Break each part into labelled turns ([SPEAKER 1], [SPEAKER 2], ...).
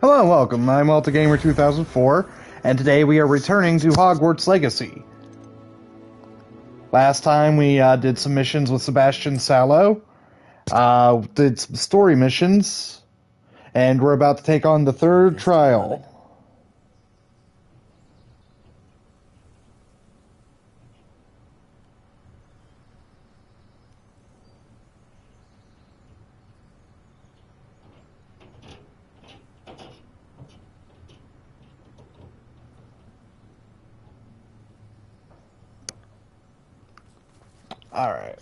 [SPEAKER 1] Hello and welcome, I'm AltaGamer2004, and today we are returning to Hogwarts Legacy. Last time we did some missions with Sebastian Sallow, did some story missions, and we're about to take on the third trial. Alright.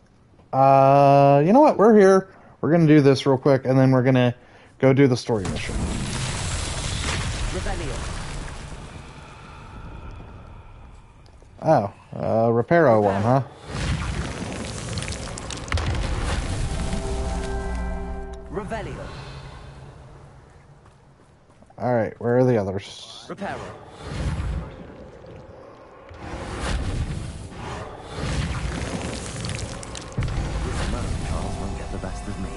[SPEAKER 1] You know what? We're here. We're gonna do this real quick, and then we're gonna go do the story mission. Oh, Reparo one, huh?
[SPEAKER 2] Revelio.
[SPEAKER 1] Alright, where are the others?
[SPEAKER 2] Reparo. This man, Charles, won't get the best of me.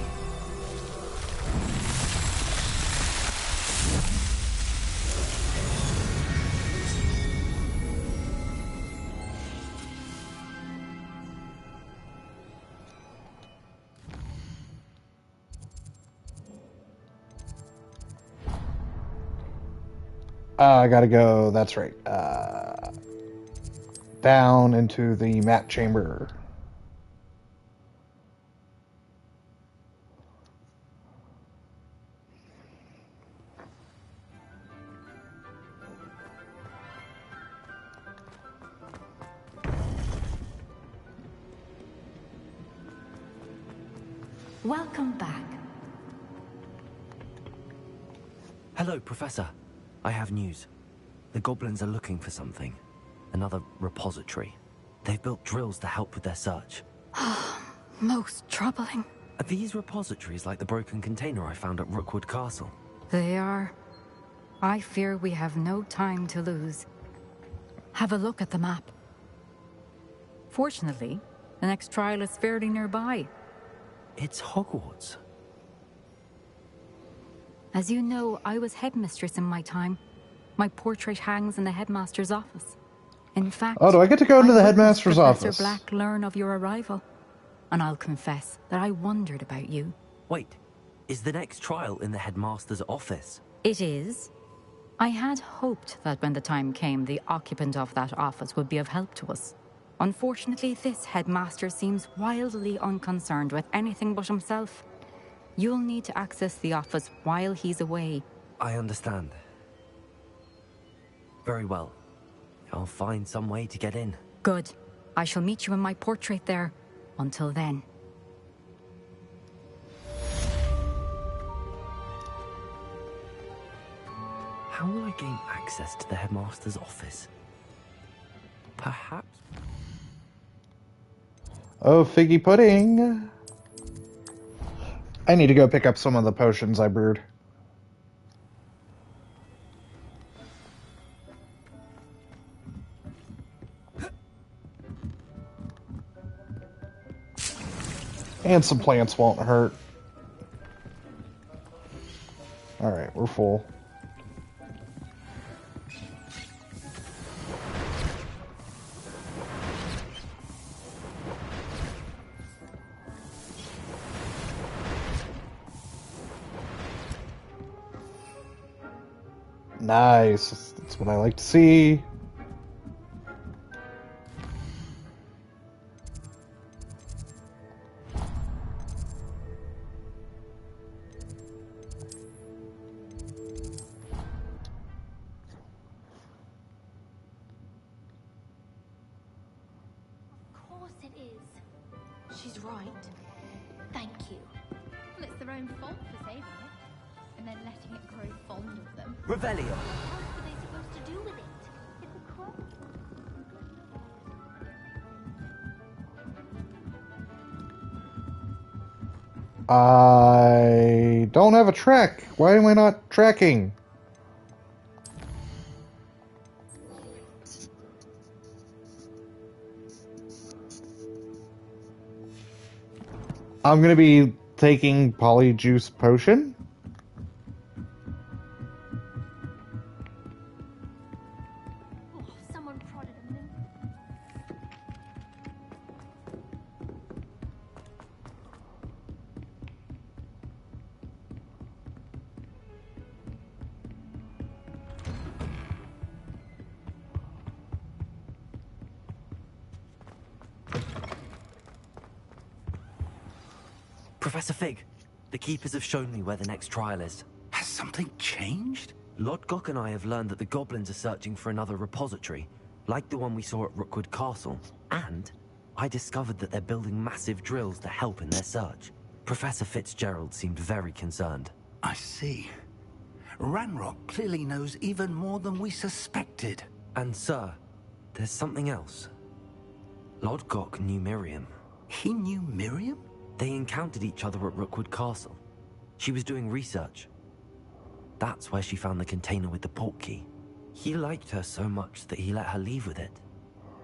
[SPEAKER 1] I gotta go, that's right, down into the map chamber.
[SPEAKER 3] Welcome back.
[SPEAKER 2] Hello, Professor. I have news. The goblins are looking for something. Another repository. They've built drills to help with their search.
[SPEAKER 3] Most troubling.
[SPEAKER 2] Are these repositories like the broken container I found at Rookwood Castle?
[SPEAKER 3] They are. I fear we have no time to lose. Have a look at the map. Fortunately, the next trial is fairly nearby.
[SPEAKER 2] It's Hogwarts.
[SPEAKER 3] As you know, I was headmistress in my time. My portrait hangs in the headmaster's office. In fact,
[SPEAKER 1] Oh, do I get to go into the headmaster's
[SPEAKER 3] Professor
[SPEAKER 1] office?
[SPEAKER 3] Black learn of your arrival, and I'll confess that I wondered about you.
[SPEAKER 2] Wait, is the next trial in the headmaster's office?
[SPEAKER 3] It is. I had hoped that when the time came, the occupant of that office would be of help to us. Unfortunately, this headmaster seems wildly unconcerned with anything but himself. You'll need to access the office while he's away.
[SPEAKER 2] I understand. Very well. I'll find some way to get in.
[SPEAKER 3] Good. I shall meet you in my portrait there. Until then.
[SPEAKER 2] How will I gain access to the headmaster's office? Perhaps...
[SPEAKER 1] Oh, figgy pudding. I need to go pick up some of the potions I brewed. And some plants won't hurt. Alright, we're full. Nice. That's what I like to see.
[SPEAKER 4] Of course it is. She's right. Thank you.
[SPEAKER 5] Well, it's their own fault for saving it, and then letting it grow fond of them.
[SPEAKER 2] Revelio!
[SPEAKER 4] What else were they supposed to do with it? It's a crop.
[SPEAKER 1] I don't have a track. Why am I not tracking? I'm gonna be taking Polyjuice Potion.
[SPEAKER 2] Professor Fig, the Keepers have shown me where the next trial is.
[SPEAKER 6] Has something changed?
[SPEAKER 2] Lodgok and I have learned that the goblins are searching for another repository, like the one we saw at Rookwood Castle. And I discovered that they're building massive drills to help in their search. Professor Fitzgerald seemed very concerned.
[SPEAKER 6] I see. Ranrock clearly knows even more than we suspected.
[SPEAKER 2] And sir, there's something else. Lodgok knew Miriam.
[SPEAKER 6] He knew Miriam?
[SPEAKER 2] They encountered each other at Rookwood Castle. She was doing research. That's where she found the container with the portkey. He liked her so much that he let her leave with it,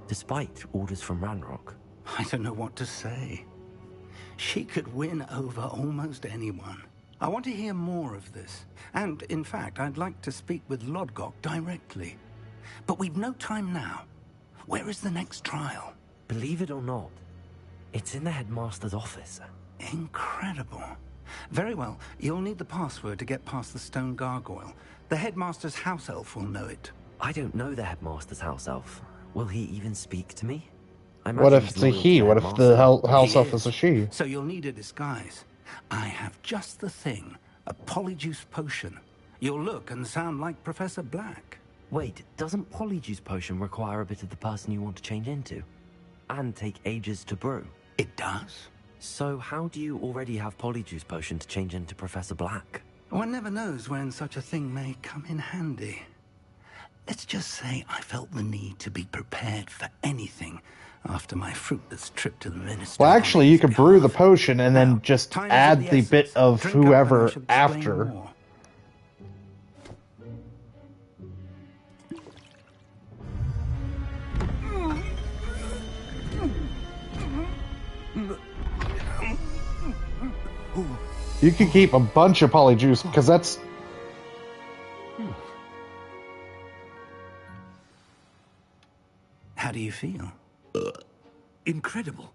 [SPEAKER 2] despite orders from Ranrock.
[SPEAKER 6] I don't know what to say. She could win over almost anyone. I want to hear more of this. And, in fact, I'd like to speak with Lodgok directly. But we've no time now. Where is the next trial?
[SPEAKER 2] Believe it or not, it's in the headmaster's office.
[SPEAKER 6] Incredible. Very well. You'll need the password to get past the stone gargoyle. The headmaster's house elf will know it.
[SPEAKER 2] I don't know the headmaster's house elf. Will he even speak to me?
[SPEAKER 1] What if it's a he? What if the house elf is a she?
[SPEAKER 6] So you'll need a disguise. I have just the thing. A polyjuice potion. You'll look and sound like Professor Black.
[SPEAKER 2] Wait, doesn't Polyjuice Potion require a bit of the person you want to change into? And take ages to brew?
[SPEAKER 6] It does.
[SPEAKER 2] So how do you already have Polyjuice Potion to change into Professor Black?
[SPEAKER 6] One never knows when such a thing may come in handy. Let's just say I felt the need to be prepared for anything after my fruitless trip to the minister.
[SPEAKER 1] Well, actually, you could brew the potion and then just add the bit of whoever after. You could keep a bunch of polyjuice, because that's...
[SPEAKER 6] How do you feel?
[SPEAKER 7] Incredible.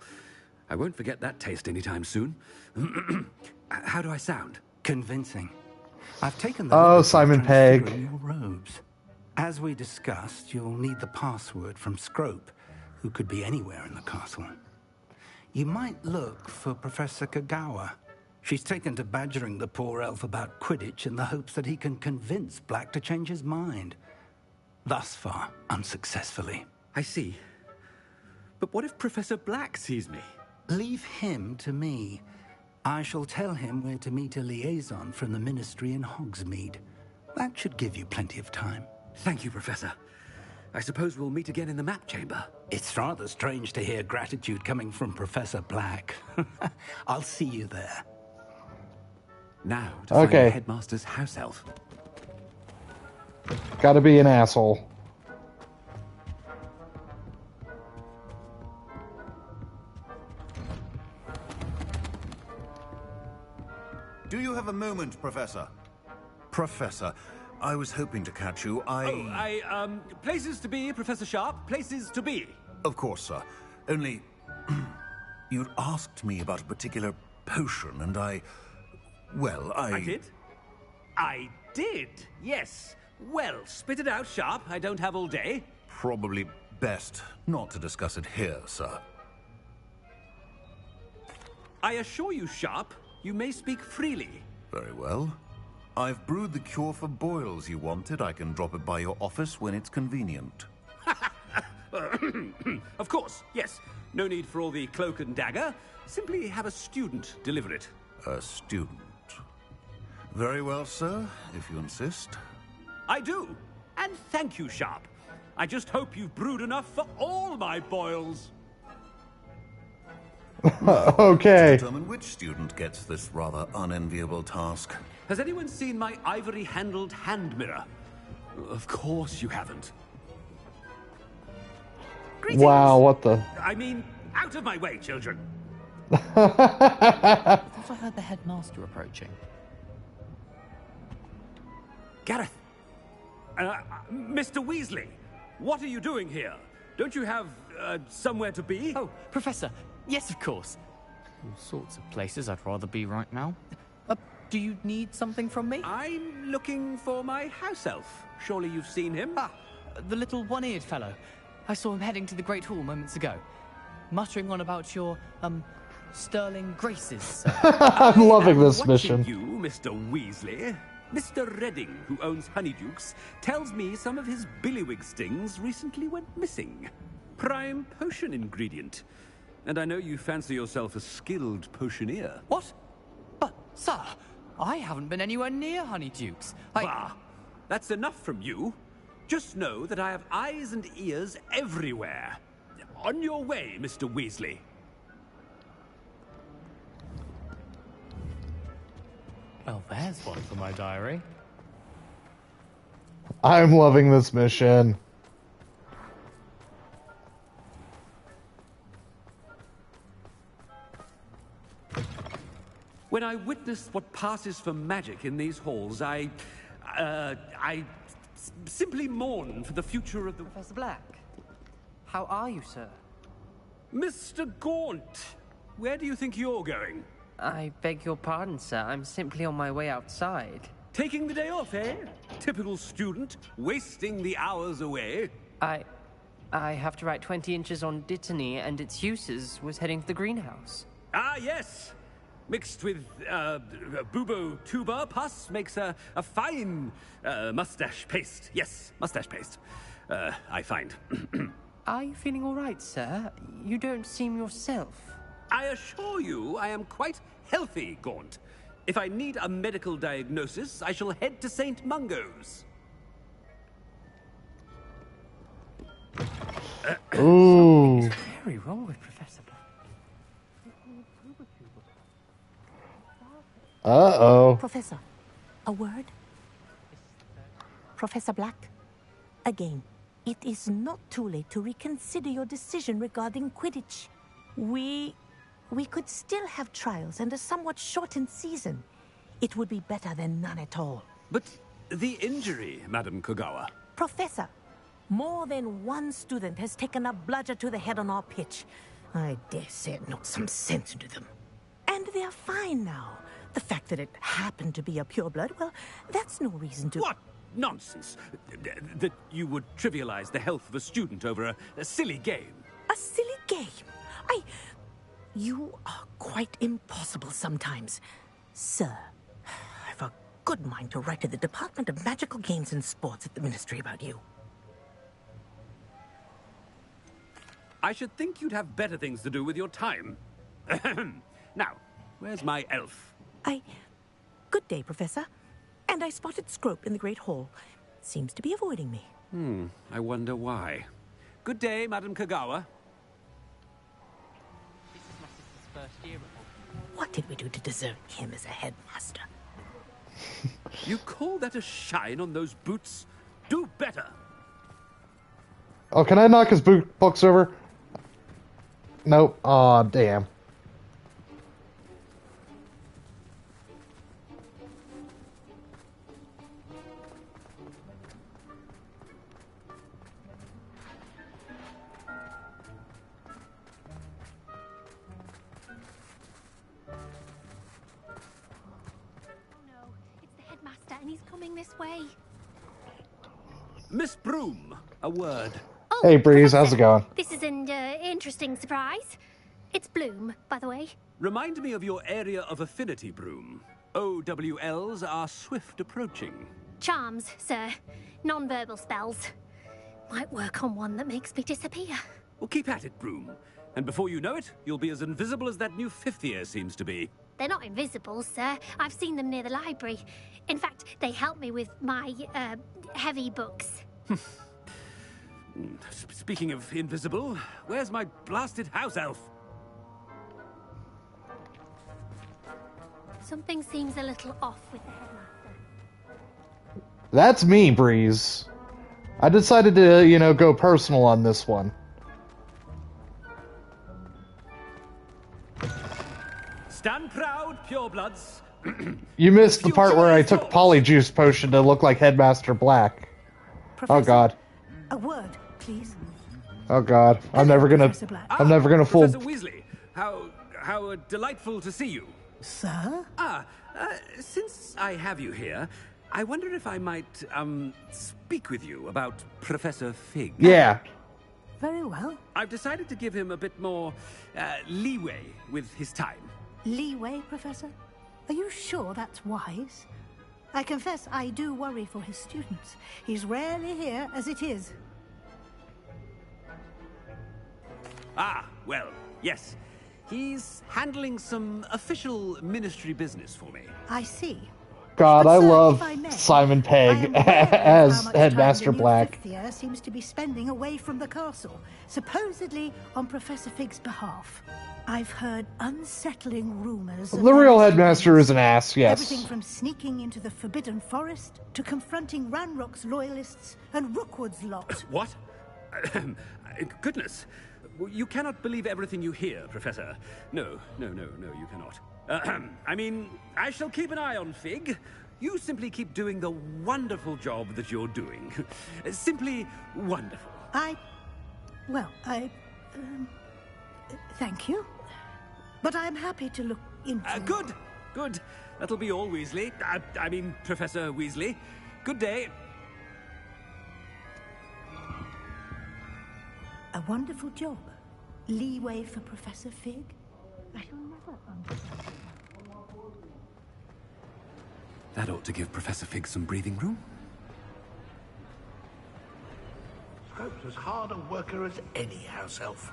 [SPEAKER 7] I won't forget that taste anytime soon. How do I sound?
[SPEAKER 6] Convincing. I've taken the
[SPEAKER 1] Simon Pegg.
[SPEAKER 6] your robes. As we discussed, you'll need the password from Scrope, who could be anywhere in the castle. You might look for Professor Kagawa. She's taken to badgering the poor elf about Quidditch in the hopes that he can convince Black to change his mind. Thus far, unsuccessfully.
[SPEAKER 7] I see. But what if Professor Black sees me?
[SPEAKER 6] Leave him to me. I shall tell him where to meet a liaison from the Ministry in Hogsmeade. That should give you plenty of time.
[SPEAKER 7] Thank you, Professor. I suppose we'll meet again in the map chamber.
[SPEAKER 6] It's rather strange to hear gratitude coming from Professor Black. I'll see you there.
[SPEAKER 7] Now to find the headmaster's house elf.
[SPEAKER 1] Gotta be an asshole.
[SPEAKER 8] Do you have a moment, Professor? Professor, I was hoping to catch you.
[SPEAKER 7] Places to be, Professor Sharp. Places to be.
[SPEAKER 8] Of course, sir. Only... you'd asked me about a particular potion, and well,
[SPEAKER 7] I did? I did, yes. Well, spit it out, Sharp. I don't have all day.
[SPEAKER 8] Probably best not to discuss it here, sir.
[SPEAKER 7] I assure you, Sharp, you may speak freely.
[SPEAKER 8] Very well. I've brewed the cure for boils you wanted. I can drop it by your office when it's convenient.
[SPEAKER 7] Of course, yes. No need for all the cloak and dagger. Simply have a student deliver it.
[SPEAKER 8] A student. Very well, sir, if you insist.
[SPEAKER 7] I do. And thank you, Sharp. I just hope you've brewed enough for all my boils.
[SPEAKER 1] Okay.
[SPEAKER 8] To determine which student gets this rather unenviable task.
[SPEAKER 7] Has anyone seen my ivory-handled hand mirror? Of course you haven't. Greetings.
[SPEAKER 1] Wow, what the...
[SPEAKER 7] I mean, out of my way, children.
[SPEAKER 9] I thought I heard the headmaster approaching.
[SPEAKER 7] Gareth. Mr. Weasley, what are you doing here? Don't you have, somewhere to be?
[SPEAKER 9] Oh, Professor. Yes, of course. All sorts of places I'd rather be right now. Do you need something from me?
[SPEAKER 7] I'm looking for my house elf. Surely you've seen him?
[SPEAKER 9] Ah, the little one-eared fellow. I saw him heading to the Great Hall moments ago, muttering on about your, sterling graces, sir.
[SPEAKER 1] I'm loving
[SPEAKER 7] am
[SPEAKER 1] this
[SPEAKER 7] watching
[SPEAKER 1] mission.
[SPEAKER 7] you, Mr. Weasley. Mr. Redding, who owns Honeydukes, tells me some of his billywig stings recently went missing. Prime potion ingredient. And I know you fancy yourself a skilled potioneer.
[SPEAKER 9] What? But, sir, I haven't been anywhere near Honeydukes.
[SPEAKER 7] Bah, that's enough from you. Just know that I have eyes and ears everywhere. On your way, Mr. Weasley.
[SPEAKER 9] Well, there's one for my diary.
[SPEAKER 1] I'm loving this mission.
[SPEAKER 7] When I witness what passes for magic in these halls, I simply mourn for the future of the...
[SPEAKER 10] Professor Black, how are you, sir?
[SPEAKER 7] Mr. Gaunt, where do you think you're going?
[SPEAKER 10] I beg your pardon, sir. I'm simply on my way outside.
[SPEAKER 7] Taking the day off, eh? Typical student, wasting the hours away.
[SPEAKER 10] I have to write 20 inches on Dittany and its uses. Was heading to the greenhouse.
[SPEAKER 7] Ah, yes. Mixed with bubo tuber pus makes a fine mustache paste. Yes, mustache paste. I find.
[SPEAKER 10] Are you feeling all right, sir? You don't seem yourself.
[SPEAKER 7] I assure you I am quite healthy, Gaunt. If I need a medical diagnosis, I shall head to St. Mungo's.
[SPEAKER 1] Ooh.
[SPEAKER 10] What's very wrong with Professor Black?
[SPEAKER 1] Uh-oh.
[SPEAKER 11] Professor, a word? Professor Black, again, it is not too late to reconsider your decision regarding Quidditch. We could still have trials and a somewhat shortened season. It would be better than none at all.
[SPEAKER 7] But the injury, Madam Kogawa.
[SPEAKER 11] Professor, more than one student has taken a bludger to the head on our pitch. I dare say it knocked some sense into them. And they are fine now. The fact that it happened to be a pureblood, well, that's no reason to...
[SPEAKER 7] What nonsense! That you would trivialize the health of a student over a silly game.
[SPEAKER 11] A silly game? You are quite impossible sometimes. Sir, I've a good mind to write to the Department of Magical Games and Sports at the Ministry about you.
[SPEAKER 7] I should think you'd have better things to do with your time. Now, where's my elf?
[SPEAKER 11] Good day, Professor. And I spotted Scrope in the Great Hall. Seems to be avoiding me.
[SPEAKER 7] I wonder why. Good day, Madam Kogawa.
[SPEAKER 10] This is my sister's first year at
[SPEAKER 11] What did we do to deserve him as a headmaster?
[SPEAKER 7] You call that a shine on those boots? Do better!
[SPEAKER 1] Oh, can I knock his books over? Nope. Aw, damn.
[SPEAKER 4] And he's coming this way.
[SPEAKER 7] Miss Broom, a word.
[SPEAKER 4] Oh,
[SPEAKER 1] Hey, Breeze,
[SPEAKER 4] Professor,
[SPEAKER 1] how's it going?
[SPEAKER 4] This is an interesting surprise. It's Bloom, by the way.
[SPEAKER 7] Remind me of your area of affinity, Broom. OWLs are swift approaching.
[SPEAKER 4] Charms, sir. Non-verbal spells. Might work on one that makes me disappear.
[SPEAKER 7] Well, keep at it, Broom. And before you know it, you'll be as invisible as that new fifth year seems to be.
[SPEAKER 4] They're not invisible, sir. I've seen them near the library. In fact, they help me with my, heavy books.
[SPEAKER 7] Speaking of invisible, where's my blasted house elf?
[SPEAKER 4] Something seems a little off with the headmaster.
[SPEAKER 1] That's me, Breeze. I decided to, go personal on this one.
[SPEAKER 7] Stand proud, purebloods.
[SPEAKER 1] You missed the part where I took Polyjuice Potion to look like Headmaster Black.
[SPEAKER 11] Professor,
[SPEAKER 1] Oh God.
[SPEAKER 11] A word, please.
[SPEAKER 1] Oh God. I'm never gonna fool.
[SPEAKER 7] Professor Weasley, how delightful to see you.
[SPEAKER 11] Sir?
[SPEAKER 7] Since I have you here, I wonder if I might, speak with you about Professor Fig.
[SPEAKER 1] Yeah.
[SPEAKER 11] Very well.
[SPEAKER 7] I've decided to give him a bit more leeway with his time.
[SPEAKER 11] Leeway, Professor? Are you sure that's wise? I confess I do worry for his students. He's rarely here as it is.
[SPEAKER 7] Ah, well, yes. He's handling some official ministry business for me.
[SPEAKER 11] I see.
[SPEAKER 1] God,
[SPEAKER 11] But,
[SPEAKER 1] I
[SPEAKER 11] sir,
[SPEAKER 1] love
[SPEAKER 11] if I may,
[SPEAKER 1] Simon
[SPEAKER 11] I
[SPEAKER 1] Pegg
[SPEAKER 11] am wary of
[SPEAKER 1] as
[SPEAKER 11] how much
[SPEAKER 1] Headmaster
[SPEAKER 11] time the new
[SPEAKER 1] Black.
[SPEAKER 11] fifth year seems to be spending away from the castle, supposedly on Professor Fig's behalf. I've heard unsettling rumors.
[SPEAKER 1] The real headmaster is an ass, yes.
[SPEAKER 11] Everything from sneaking into the Forbidden Forest to confronting Ranrock's loyalists and Rookwood's lot.
[SPEAKER 7] What? Goodness. You cannot believe everything you hear, Professor. No, you cannot. I mean, I shall keep an eye on Fig. You simply keep doing the wonderful job that you're doing. Simply wonderful.
[SPEAKER 11] Thank you. But I'm happy to look into...
[SPEAKER 7] Good. That'll be all, Weasley. I mean, Professor Weasley. Good day.
[SPEAKER 11] A wonderful job. Leeway for Professor Fig? I shall never understand.
[SPEAKER 7] That ought to give Professor Fig some breathing room.
[SPEAKER 8] Scrope's as hard a worker as any house elf.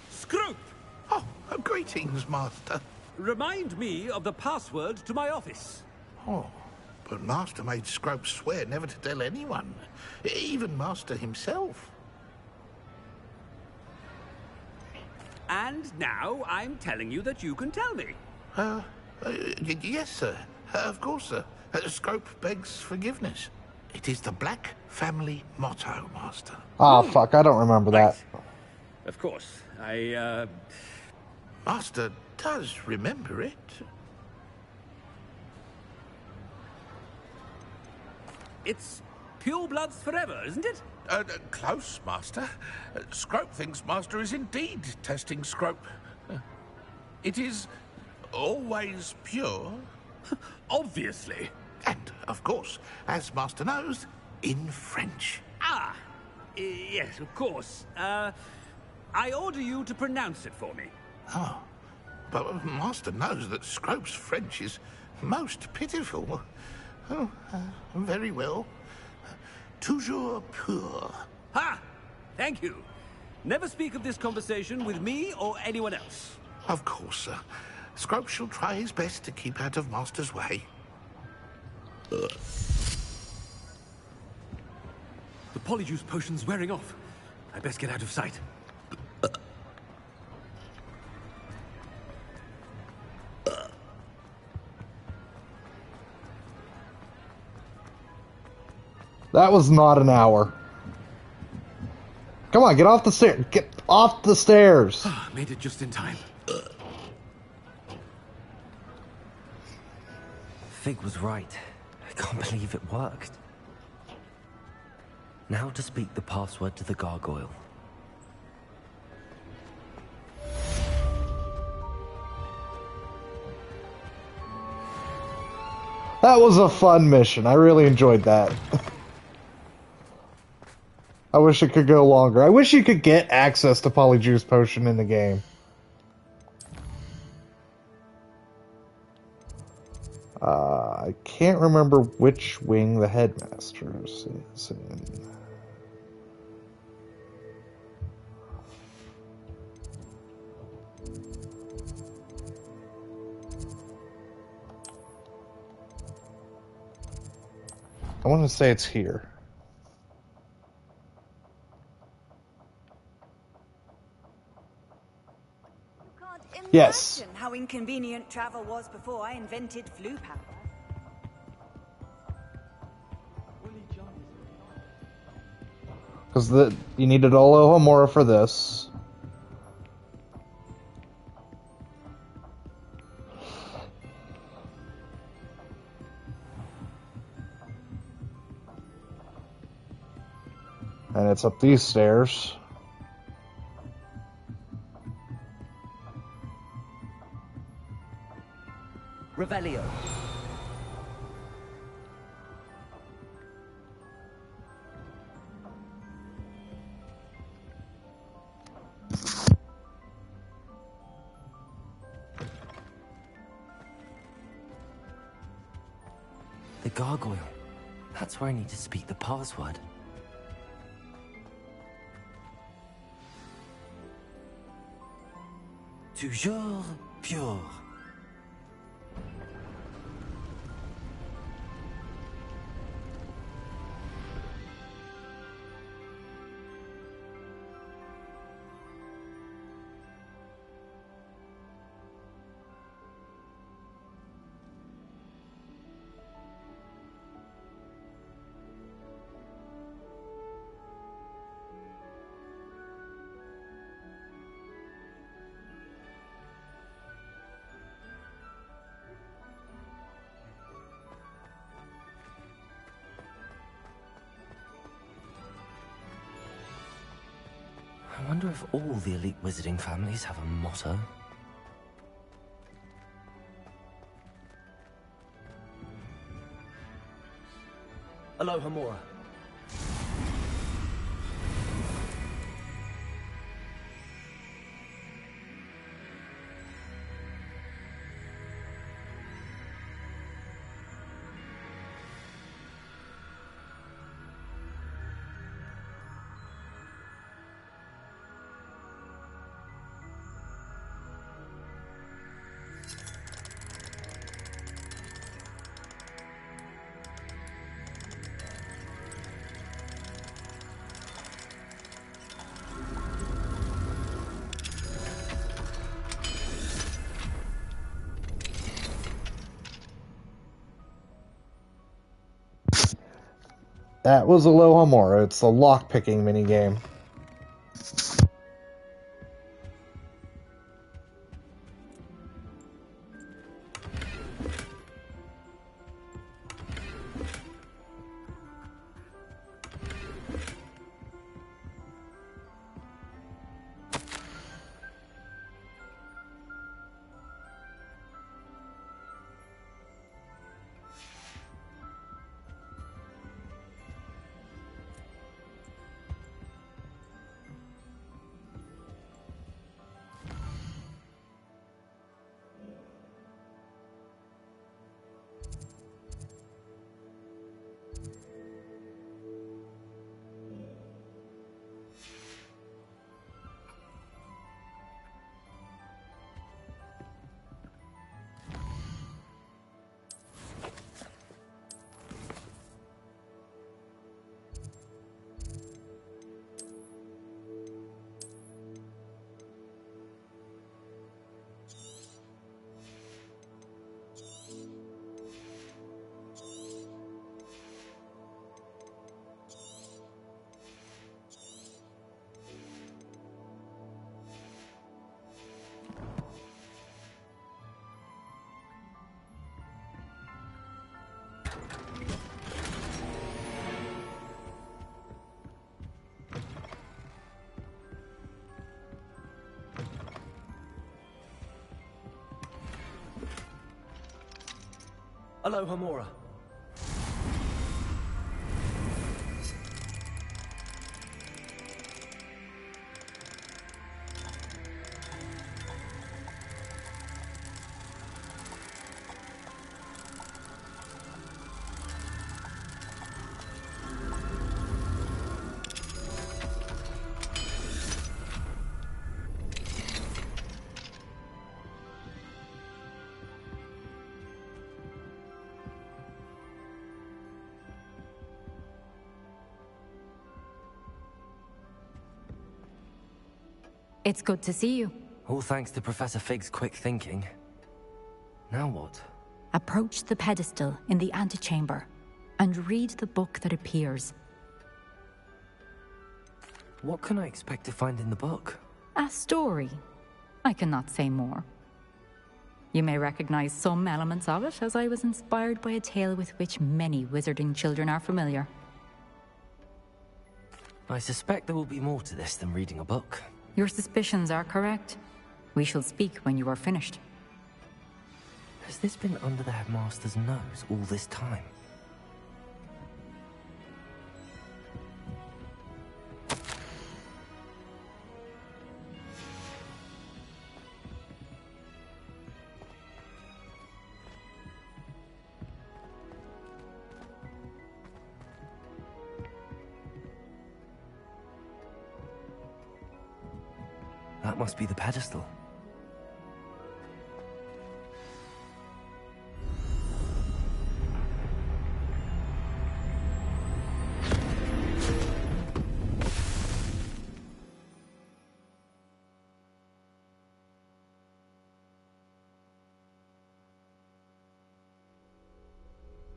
[SPEAKER 7] Scrope!
[SPEAKER 8] Oh, greetings, Master.
[SPEAKER 7] Remind me of the password to my office.
[SPEAKER 8] Oh, but Master made Scrope swear never to tell anyone, even Master himself.
[SPEAKER 7] And now I'm telling you that you can tell me.
[SPEAKER 8] Yes, sir. Of course, sir. Scrope begs forgiveness. It is the Black family motto, Master.
[SPEAKER 1] Oh, fuck, I don't remember that.
[SPEAKER 7] Of course.
[SPEAKER 8] Master does remember it.
[SPEAKER 7] It's pure bloods forever, isn't it?
[SPEAKER 8] Close, Master. Scrope thinks Master is indeed testing Scrope. It is always pure.
[SPEAKER 7] Obviously.
[SPEAKER 8] And, of course, as Master knows, in French.
[SPEAKER 7] Ah, yes, of course. I order you to pronounce it for me.
[SPEAKER 8] Oh, but Master knows that Scrope's French is most pitiful. Oh, very well. Toujours pur.
[SPEAKER 7] Ha! Thank you. Never speak of this conversation with me or anyone else.
[SPEAKER 8] Of course, sir. Scrope shall try his best to keep out of Master's way.
[SPEAKER 7] The polyjuice potion's wearing off. I best get out of sight.
[SPEAKER 1] That was not an hour. Come on, get off the stairs. Get off the stairs.
[SPEAKER 7] Made it just in time.
[SPEAKER 2] Fig was right. I can't believe it worked. Now to speak the password to the gargoyle.
[SPEAKER 1] That was a fun mission. I really enjoyed that. I wish it could go longer. I wish you could get access to Polyjuice Potion in the game. I can't remember which wing the headmaster is in. I want to say it's here. Yes.
[SPEAKER 12] Imagine how inconvenient travel was before I invented flu power.
[SPEAKER 1] Because you needed Alohomora for this. And it's up these stairs.
[SPEAKER 2] Revelio. the gargoyle. That's where I need to speak the password. Toujours pure. I wonder if all the elite wizarding families have a motto. Alohomora.
[SPEAKER 1] That was Alohomora. It's a lockpicking minigame.
[SPEAKER 2] Alohomora.
[SPEAKER 3] It's good to see you.
[SPEAKER 2] All thanks to Professor Fig's quick thinking. Now what?
[SPEAKER 3] Approach the pedestal in the antechamber and read the book that appears.
[SPEAKER 2] What can I expect to find in the book?
[SPEAKER 3] A story. I cannot say more. You may recognize some elements of it, as I was inspired by a tale with which many wizarding children are familiar.
[SPEAKER 2] I suspect there will be more to this than reading a book.
[SPEAKER 3] Your suspicions are correct. We shall speak when you are finished.
[SPEAKER 2] Has this been under the headmaster's nose all this time? That must be the pedestal.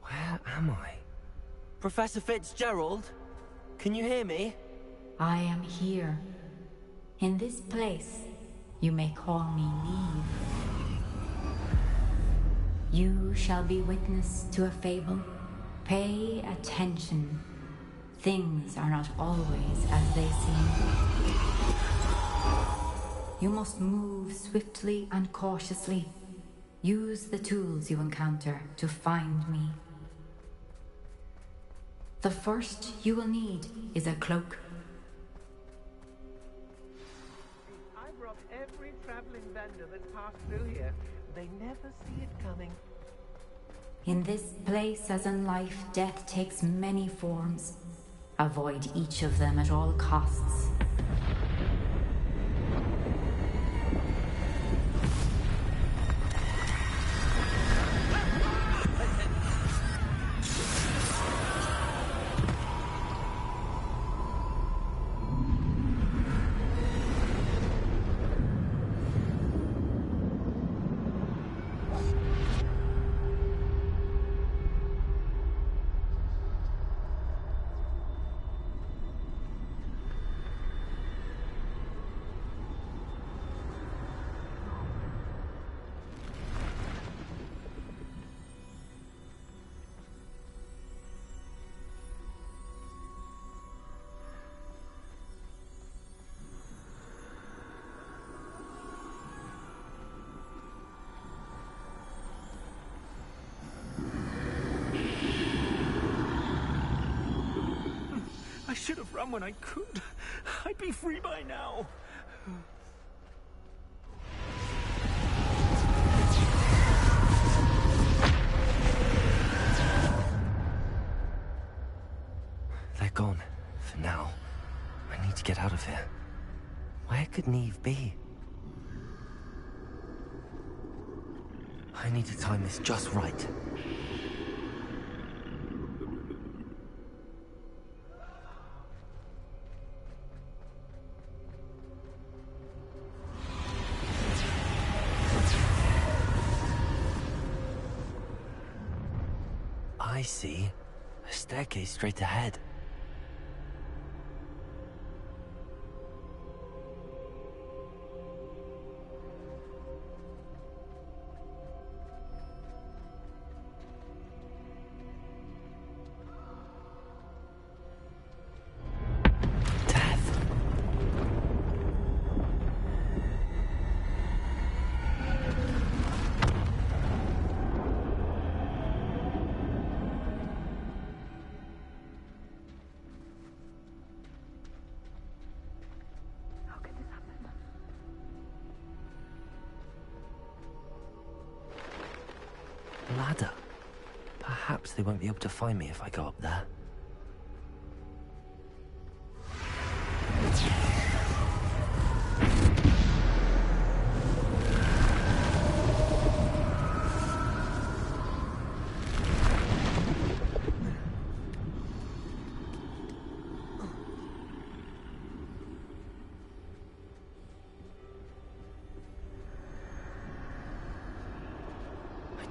[SPEAKER 2] Where am I? Professor Fitzgerald? Can you hear me?
[SPEAKER 3] I am here. In this place, you may call me Neve. You shall be witness to a fable. Pay attention. Things are not always as they seem. You must move swiftly and cautiously. Use the tools you encounter to find me. The first you will need is a cloak.
[SPEAKER 13] I've robbed every traveling vendor that passed through here. They never see it coming.
[SPEAKER 3] In this place, as in life, death takes many forms. Avoid each of them at all costs.
[SPEAKER 7] I should have run when I could. I'd be free by now.
[SPEAKER 2] They're gone. For now. I need to get out of here. Where could Neve be? I need to time this just right. I see. A staircase straight ahead. Ladder. Perhaps they won't be able to find me if I go up there.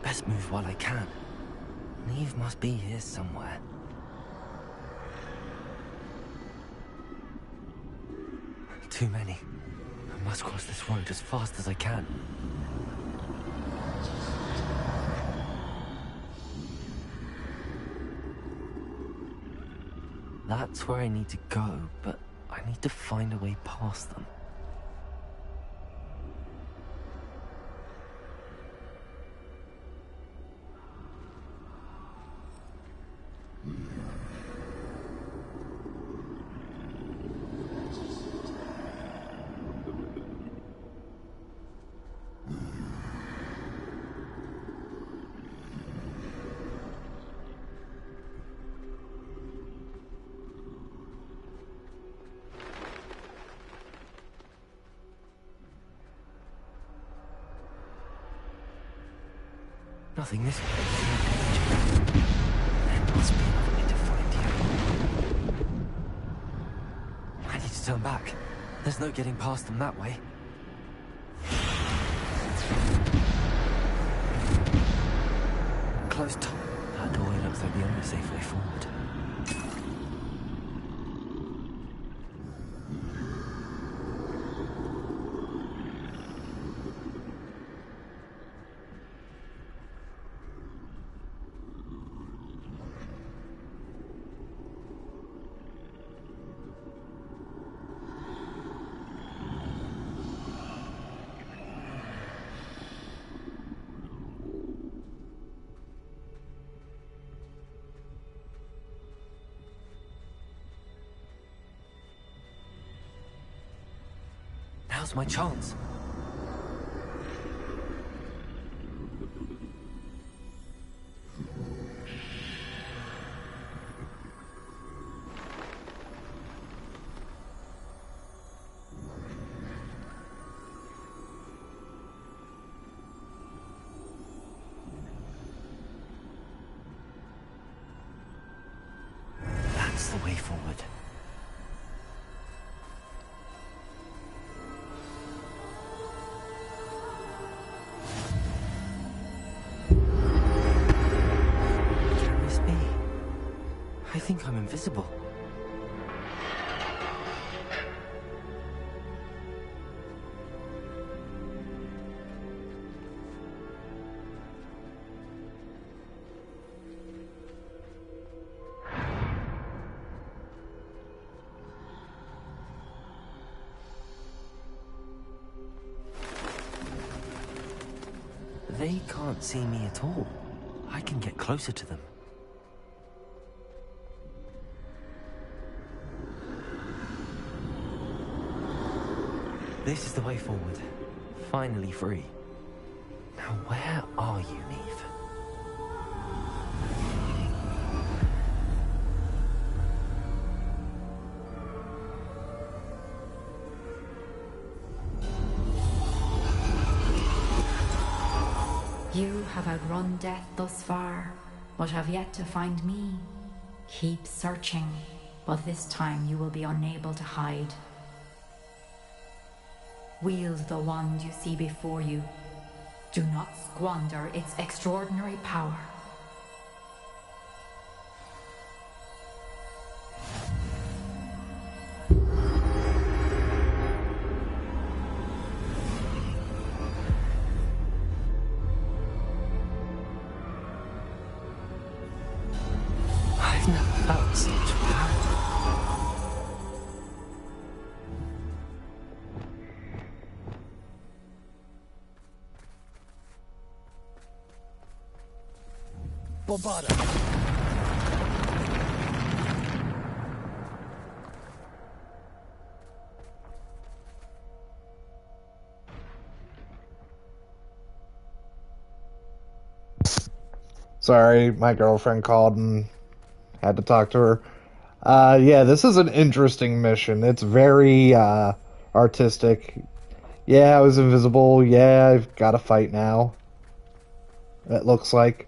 [SPEAKER 2] Best move while I can. Neve must be here somewhere. Too many. I must cross this road as fast as I can. That's where I need to go, but I need to find a way past them. Nothing this way. There must be another way to find you. I need to turn back. There's no getting past them that way. Closed top. That doorway looks like the only safe way forward. Now's my chance. That's the way forward. I think I'm invisible. They can't see me at all. I can get closer to them. This is the way forward. Finally free. Now where are you, Neve?
[SPEAKER 3] You have outrun death thus far, but have yet to find me. Keep searching, but this time you will be unable to hide. Wield the wand you see before you. Do not squander its extraordinary power.
[SPEAKER 2] I've never felt such power.
[SPEAKER 14] Bombarda.
[SPEAKER 1] Sorry, my girlfriend called and had to talk to her. Yeah, this is an interesting mission. It's very artistic. Yeah, I was invisible. Yeah, I've got to fight now. It looks like.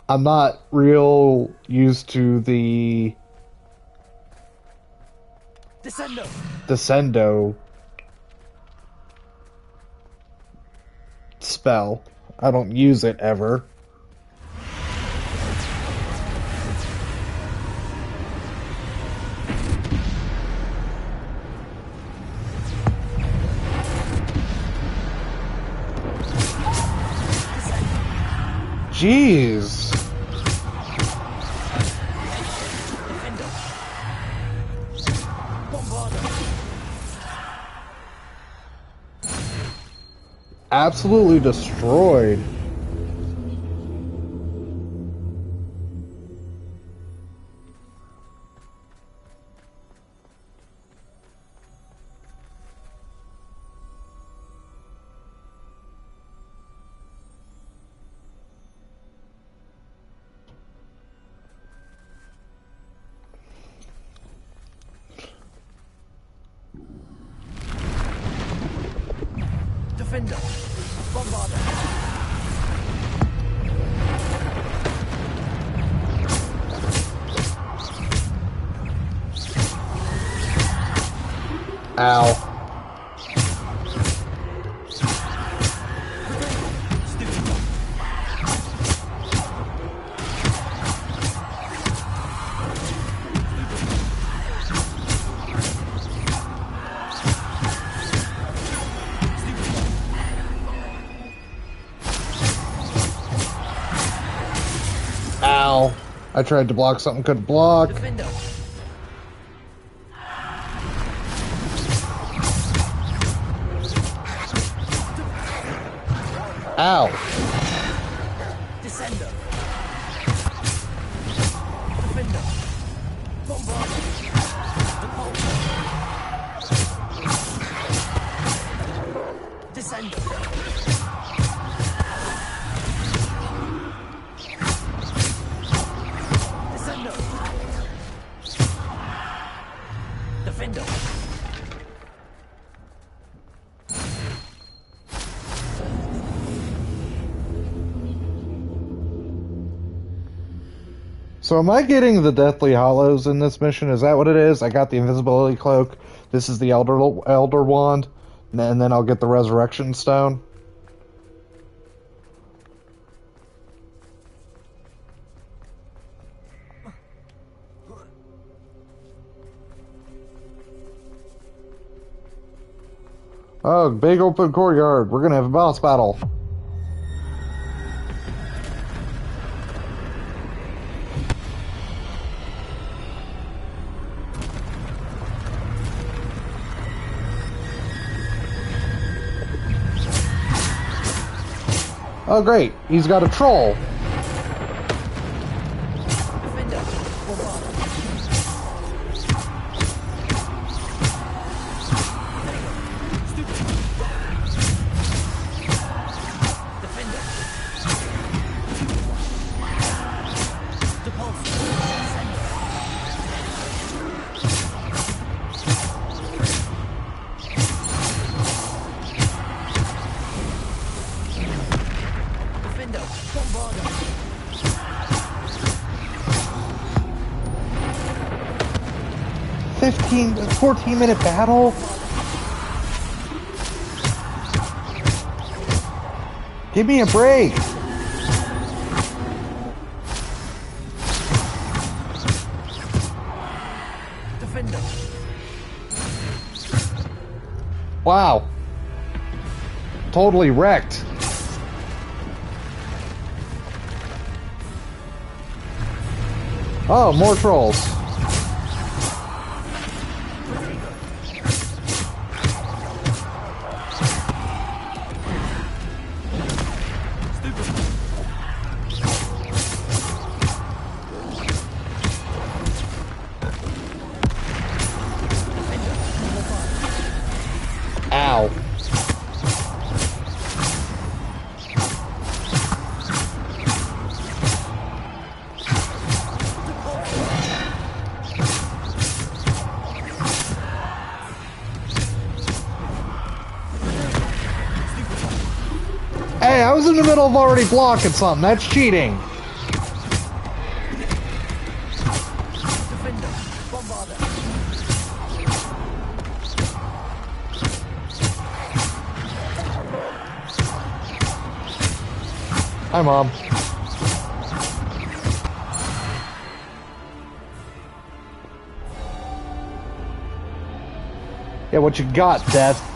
[SPEAKER 1] I'm not real used to the Descendo spell. I don't use it ever. Jeez. Absolutely destroyed.
[SPEAKER 14] Defender. Bombarda.
[SPEAKER 1] Ow. Ow. I tried to block something couldn't block.
[SPEAKER 14] Defendo.
[SPEAKER 1] Ow.
[SPEAKER 14] Descendo. Defendo. Bombardo. Descendo. Descendo. Defendo.
[SPEAKER 1] So am I getting the Deathly Hollows in this mission? Is that what it is? I got the invisibility cloak. This is the Elder Wand. And then I'll get the Resurrection Stone. Oh, big open courtyard. We're gonna have a boss battle. Oh great, he's got a troll.
[SPEAKER 14] Defendo. Bombardo.
[SPEAKER 1] 14-minute battle? Give me a break.
[SPEAKER 14] Defendo.
[SPEAKER 1] Wow. Totally wrecked. Oh, more trolls. Ow. Hey, I was in the middle of already blocking something. That's cheating. Hi, Mom. Yeah, what you got, Death?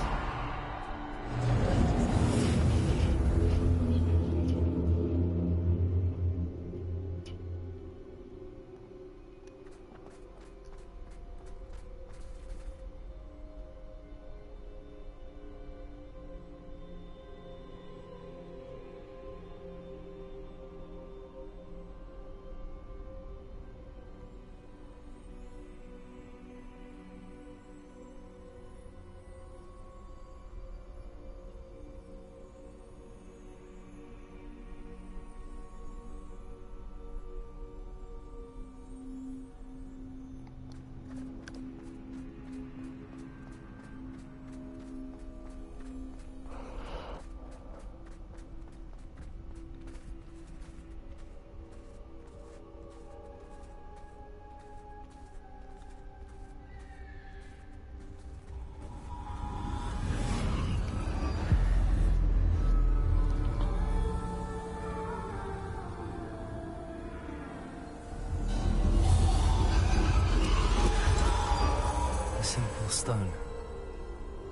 [SPEAKER 2] stone.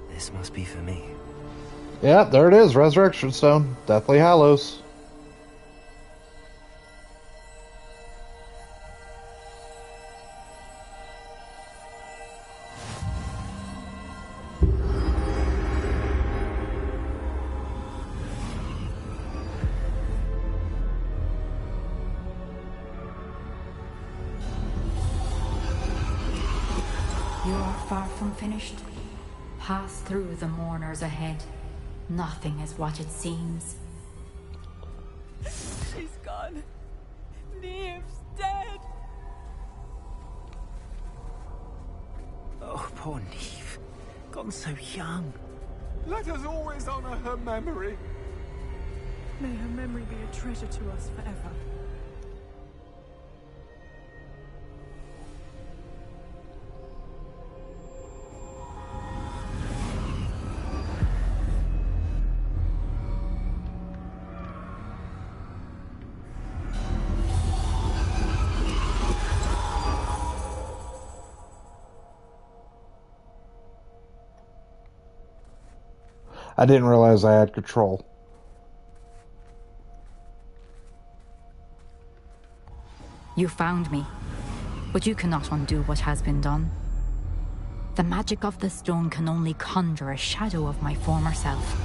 [SPEAKER 2] This must be for me.
[SPEAKER 1] Yeah, there it is. Resurrection Stone. Deathly Hallows.
[SPEAKER 3] You are far from finished. Pass through the mourners ahead. Nothing is what it seems.
[SPEAKER 15] She's gone. Neve's dead.
[SPEAKER 2] Oh, poor Neve. Gone so young.
[SPEAKER 16] Let us always honor her memory.
[SPEAKER 15] May her memory be a treasure to us forever.
[SPEAKER 1] I didn't realize I had control.
[SPEAKER 3] You found me, but you cannot undo what has been done. The magic of the stone can only conjure a shadow of my former self.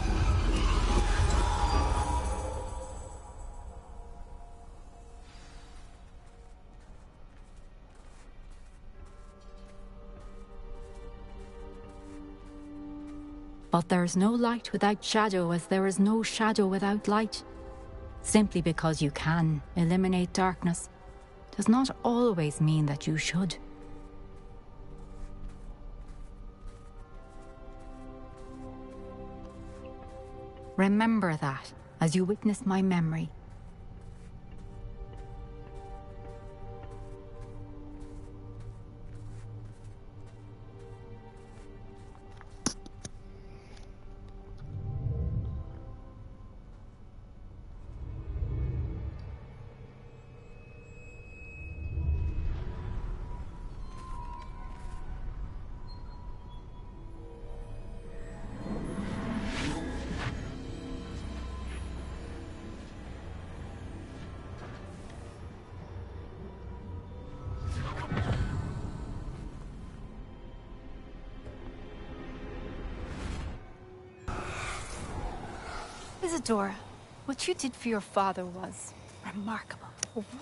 [SPEAKER 3] But there is no light without shadow, as there is no shadow without light. Simply because you can eliminate darkness does not always mean that you should. Remember that as you witness my memory.
[SPEAKER 5] Isadora, what you did for your father was remarkable.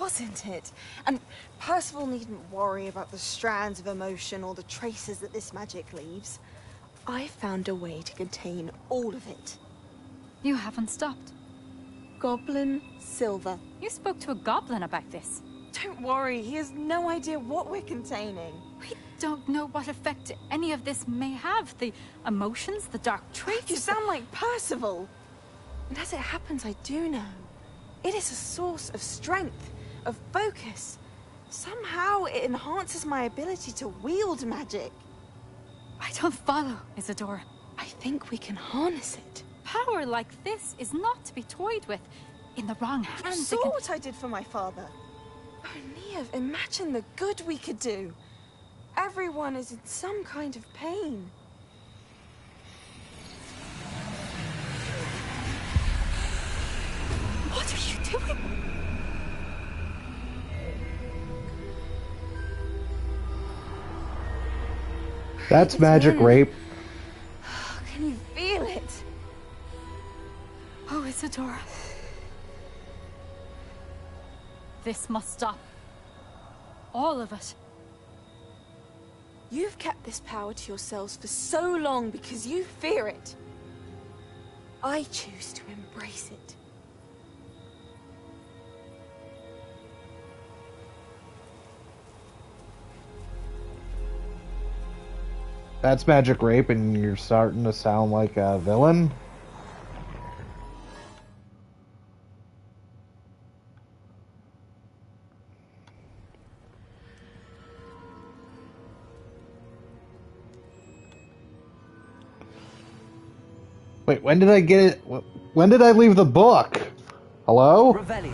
[SPEAKER 17] Wasn't it? And Percival needn't worry about the strands of emotion or the traces that this magic leaves. I found a way to contain all of it.
[SPEAKER 3] You haven't stopped.
[SPEAKER 17] Goblin Silver.
[SPEAKER 3] You spoke to a goblin about this.
[SPEAKER 17] Don't worry, he has no idea what we're containing.
[SPEAKER 3] We don't know what effect any of this may have. The emotions, the dark traits.
[SPEAKER 17] You sound like Percival. And as it happens, I do know. It is a source of strength, of focus. Somehow it enhances my ability to wield magic.
[SPEAKER 3] I don't follow, Isadora.
[SPEAKER 17] I think we can harness it.
[SPEAKER 3] Power like this is not to be toyed with. In the wrong hands,
[SPEAKER 17] You saw what I did for my father. Oh, Neve, imagine the good we could do. Everyone is in some kind of pain.
[SPEAKER 3] What are you doing?
[SPEAKER 1] That's magic rape.
[SPEAKER 17] Can you feel it?
[SPEAKER 3] Oh, Isadora. This must stop. All of it.
[SPEAKER 17] You've kept this power to yourselves for so long because you fear it. I choose to embrace it.
[SPEAKER 1] That's magic rape, and you're starting to sound like a villain. Wait, when did I get it? When did I leave the book? Hello?
[SPEAKER 14] Revelio.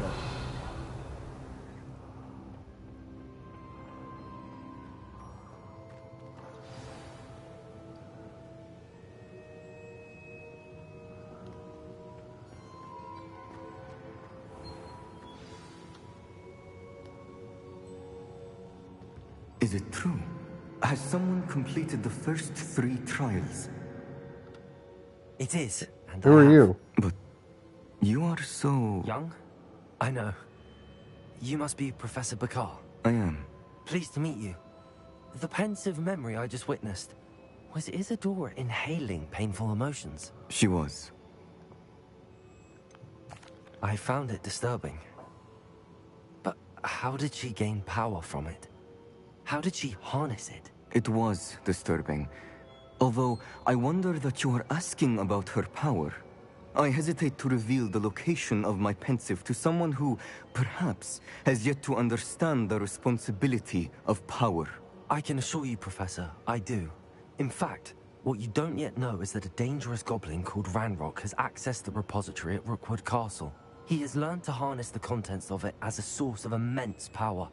[SPEAKER 18] Is it true? Has someone completed the first 3 trials?
[SPEAKER 2] It is. And
[SPEAKER 1] Who are you?
[SPEAKER 18] But you are so...
[SPEAKER 2] young? I know. You must be Professor Bakar.
[SPEAKER 18] I am.
[SPEAKER 2] Pleased to meet you. The pensive memory I just witnessed. Was Isadora inhaling painful emotions?
[SPEAKER 18] She was.
[SPEAKER 2] I found it disturbing. But how did she gain power from it? How did she harness it?
[SPEAKER 18] It was disturbing. Although, I wonder that you are asking about her power. I hesitate to reveal the location of my pensive to someone who, perhaps, has yet to understand the responsibility of power.
[SPEAKER 2] I can assure you, Professor, I do. In fact, what you don't yet know is that a dangerous goblin called Ranrock has accessed the repository at Rookwood Castle. He has learned to harness the contents of it as a source of immense power.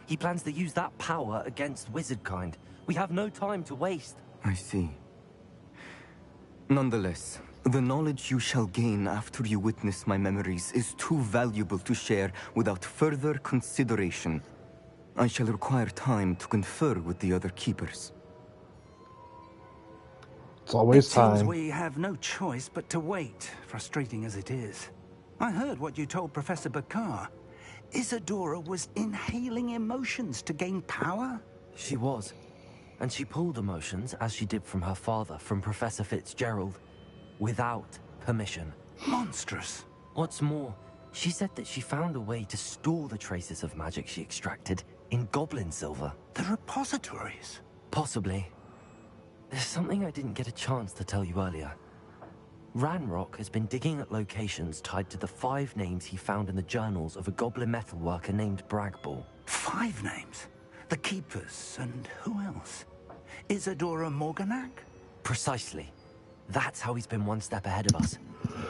[SPEAKER 2] He plans to use that power against wizardkind. We have no time to waste.
[SPEAKER 18] I see. Nonetheless, the knowledge you shall gain after you witness my memories is too valuable to share without further consideration. I shall require time to confer with the other keepers.
[SPEAKER 1] It's always
[SPEAKER 6] It
[SPEAKER 1] time.
[SPEAKER 6] seems we have no choice but to wait, frustrating as it is. I heard what you told Professor Bakar. Isadora was inhaling emotions to gain power?
[SPEAKER 2] She was. And she pulled emotions, as she did from her father, from Professor Fitzgerald, without permission.
[SPEAKER 6] Monstrous.
[SPEAKER 2] What's more, she said that she found a way to store the traces of magic she extracted in goblin silver.
[SPEAKER 6] The repositories?
[SPEAKER 2] Possibly. There's something I didn't get a chance to tell you earlier. Ranrock has been digging at locations tied to the 5 names he found in the journals of a goblin metalworker named Bragball.
[SPEAKER 6] 5 names? The Keepers, and who else? Isadora Morganac?
[SPEAKER 2] Precisely. That's how he's been one step ahead of us.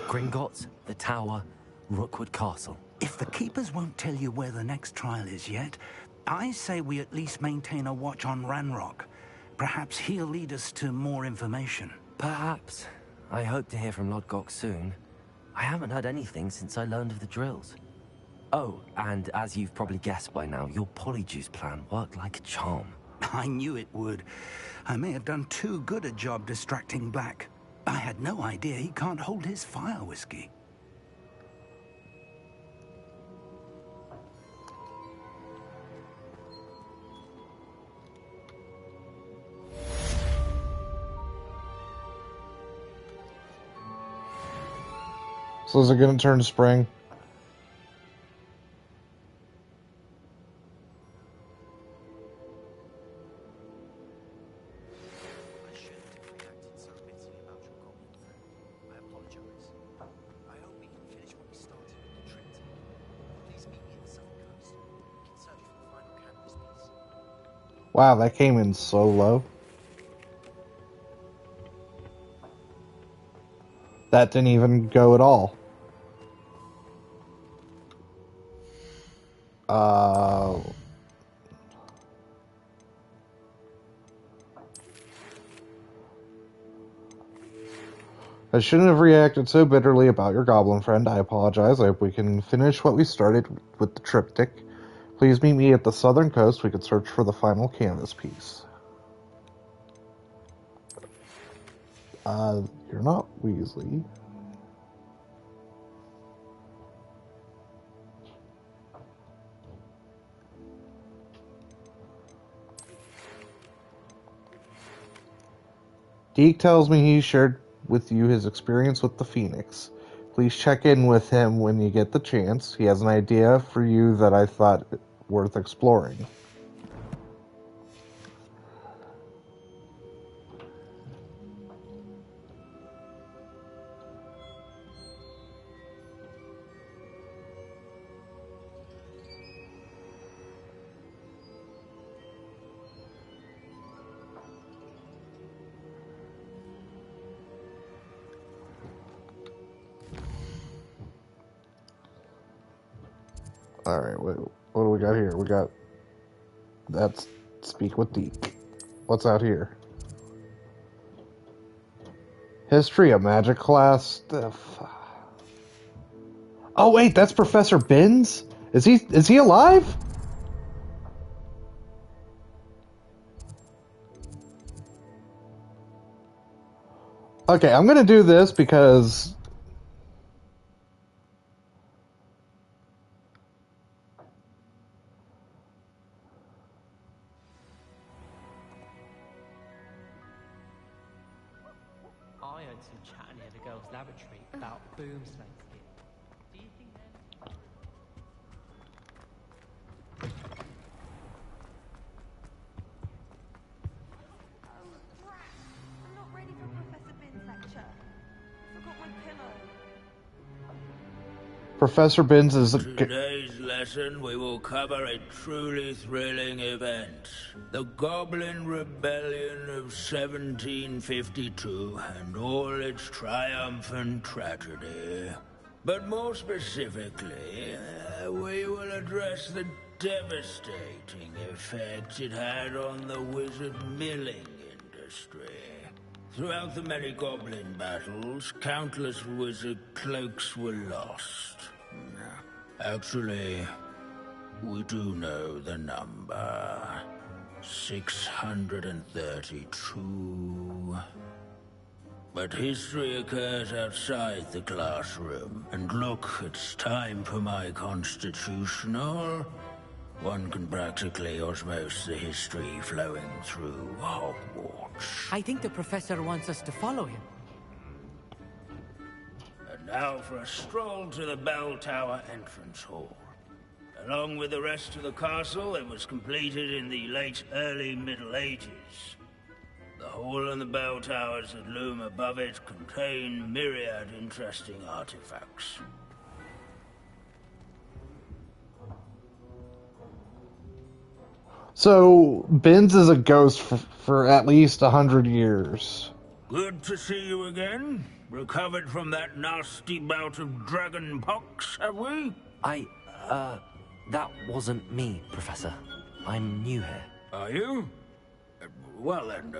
[SPEAKER 2] Gringotts, the Tower, Rookwood Castle.
[SPEAKER 6] If the Keepers won't tell you where the next trial is yet, I say we at least maintain a watch on Ranrock. Perhaps he'll lead us to more information.
[SPEAKER 2] Perhaps. I hope to hear from Lodgok soon. I haven't heard anything since I learned of the drills. Oh, and as you've probably guessed by now, your polyjuice plan worked like a charm.
[SPEAKER 6] I knew it would. I may have done too good a job distracting Black. I had no idea he can't hold his fire whiskey.
[SPEAKER 1] So is it going to turn spring? Wow, that came in so low. That didn't even go at all. I shouldn't have reacted so bitterly about your goblin friend. I apologize. I hope we can finish what we started with the triptych. Please meet me at the southern coast. We could search for the final canvas piece. You're not Weasley. Deke tells me he shared with you his experience with the Phoenix. Please check in with him when you get the chance. He has an idea for you that I thought worth exploring. Alright, what do we got here? We got... That's Speak with Deke. What's out here? History of Magic class. Oh wait, that's Professor Binns? Is he alive? Okay, I'm gonna do this because...
[SPEAKER 10] I heard some chat near the girls' laboratory about boomslangs here. Do you think then?
[SPEAKER 17] I'm not ready for Professor Bin's lecture. I forgot my pillow.
[SPEAKER 1] Professor Binns is...
[SPEAKER 19] Today's lesson, we will cover a truly thrilling event. The Goblin Rebellion of 1752 and all its triumphant tragedy. But more specifically, we will address the devastating effect it had on the wizard milling industry. Throughout the many goblin battles, countless wizard cloaks were lost. Actually, we do know the number. 632. But history occurs outside the classroom, and look, it's time for my constitutional. One can practically osmose the history flowing through Hogwarts.
[SPEAKER 14] I think the professor wants us to follow him.
[SPEAKER 19] And now for a stroll to the bell tower entrance hall. Along with the rest of the castle, it was completed in the late early Middle Ages. The hall and the bell towers that loom above it contain myriad interesting artifacts.
[SPEAKER 1] So, Binns is a ghost for at least 100 years.
[SPEAKER 19] Good to see you again. Recovered from that nasty bout of dragon pox, have we?
[SPEAKER 2] That wasn't me, Professor. I'm new here.
[SPEAKER 19] Are you? Well then,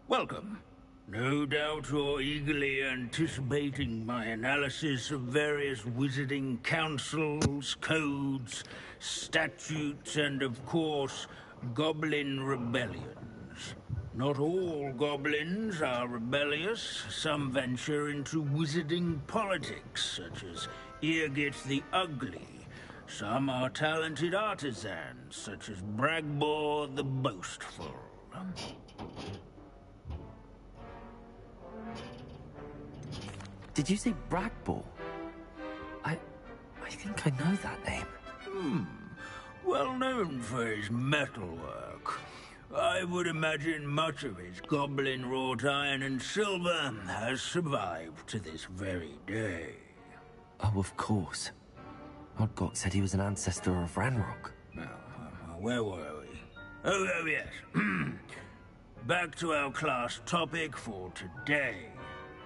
[SPEAKER 19] welcome. No doubt you're eagerly anticipating my analysis of various wizarding councils, codes, statutes, and of course, goblin rebellions. Not all goblins are rebellious. Some venture into wizarding politics, such as Irgit the Ugly. Some are talented artisans, such as Bragbor the Boastful.
[SPEAKER 2] Did you say Bragbor? I think I know that name.
[SPEAKER 19] Well known for his metalwork. I would imagine much of his goblin wrought iron and silver has survived to this very day.
[SPEAKER 2] Oh, of course. Odgok said he was an ancestor of Ranrock.
[SPEAKER 19] Now, where were we? Oh yes. Back to our class topic for today.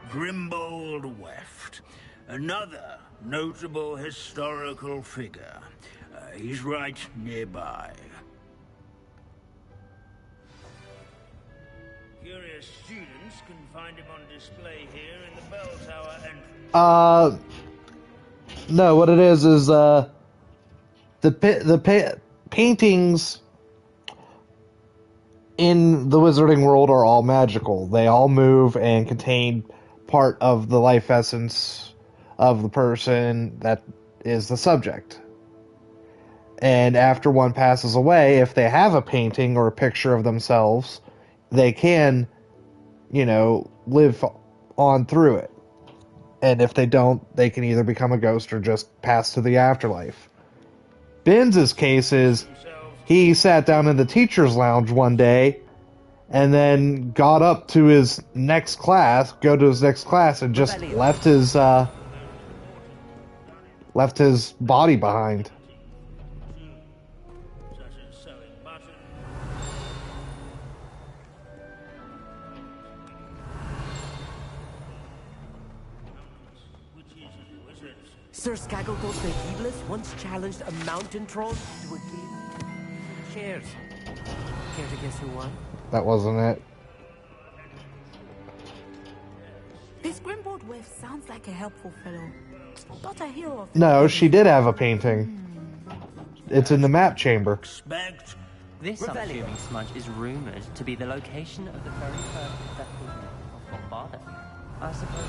[SPEAKER 19] Grimbold Weft. Another notable historical figure. He's right nearby. Curious students can find him on display here in the bell tower entrance.
[SPEAKER 1] No, what it is the paintings in the wizarding world are all magical. They all move and contain part of the life essence of the person that is the subject. And after one passes away, if they have a painting or a picture of themselves, they can, live on through it. And if they don't, they can either become a ghost or just pass to the afterlife. Binns' case is, he sat down in the teacher's lounge one day and then got up to his next class, and just left his body behind.
[SPEAKER 14] Sir Skaggledos the Heedless once challenged a mountain troll to a game of chairs. Care to guess who won?
[SPEAKER 1] That wasn't it.
[SPEAKER 11] This Grimbold Weft sounds like a helpful fellow, but a hero of...
[SPEAKER 1] No, she did have a painting. It's in the map chamber.
[SPEAKER 10] This unassuming smudge is rumored to be the location of the very first settlement of Bombarda.
[SPEAKER 14] I suppose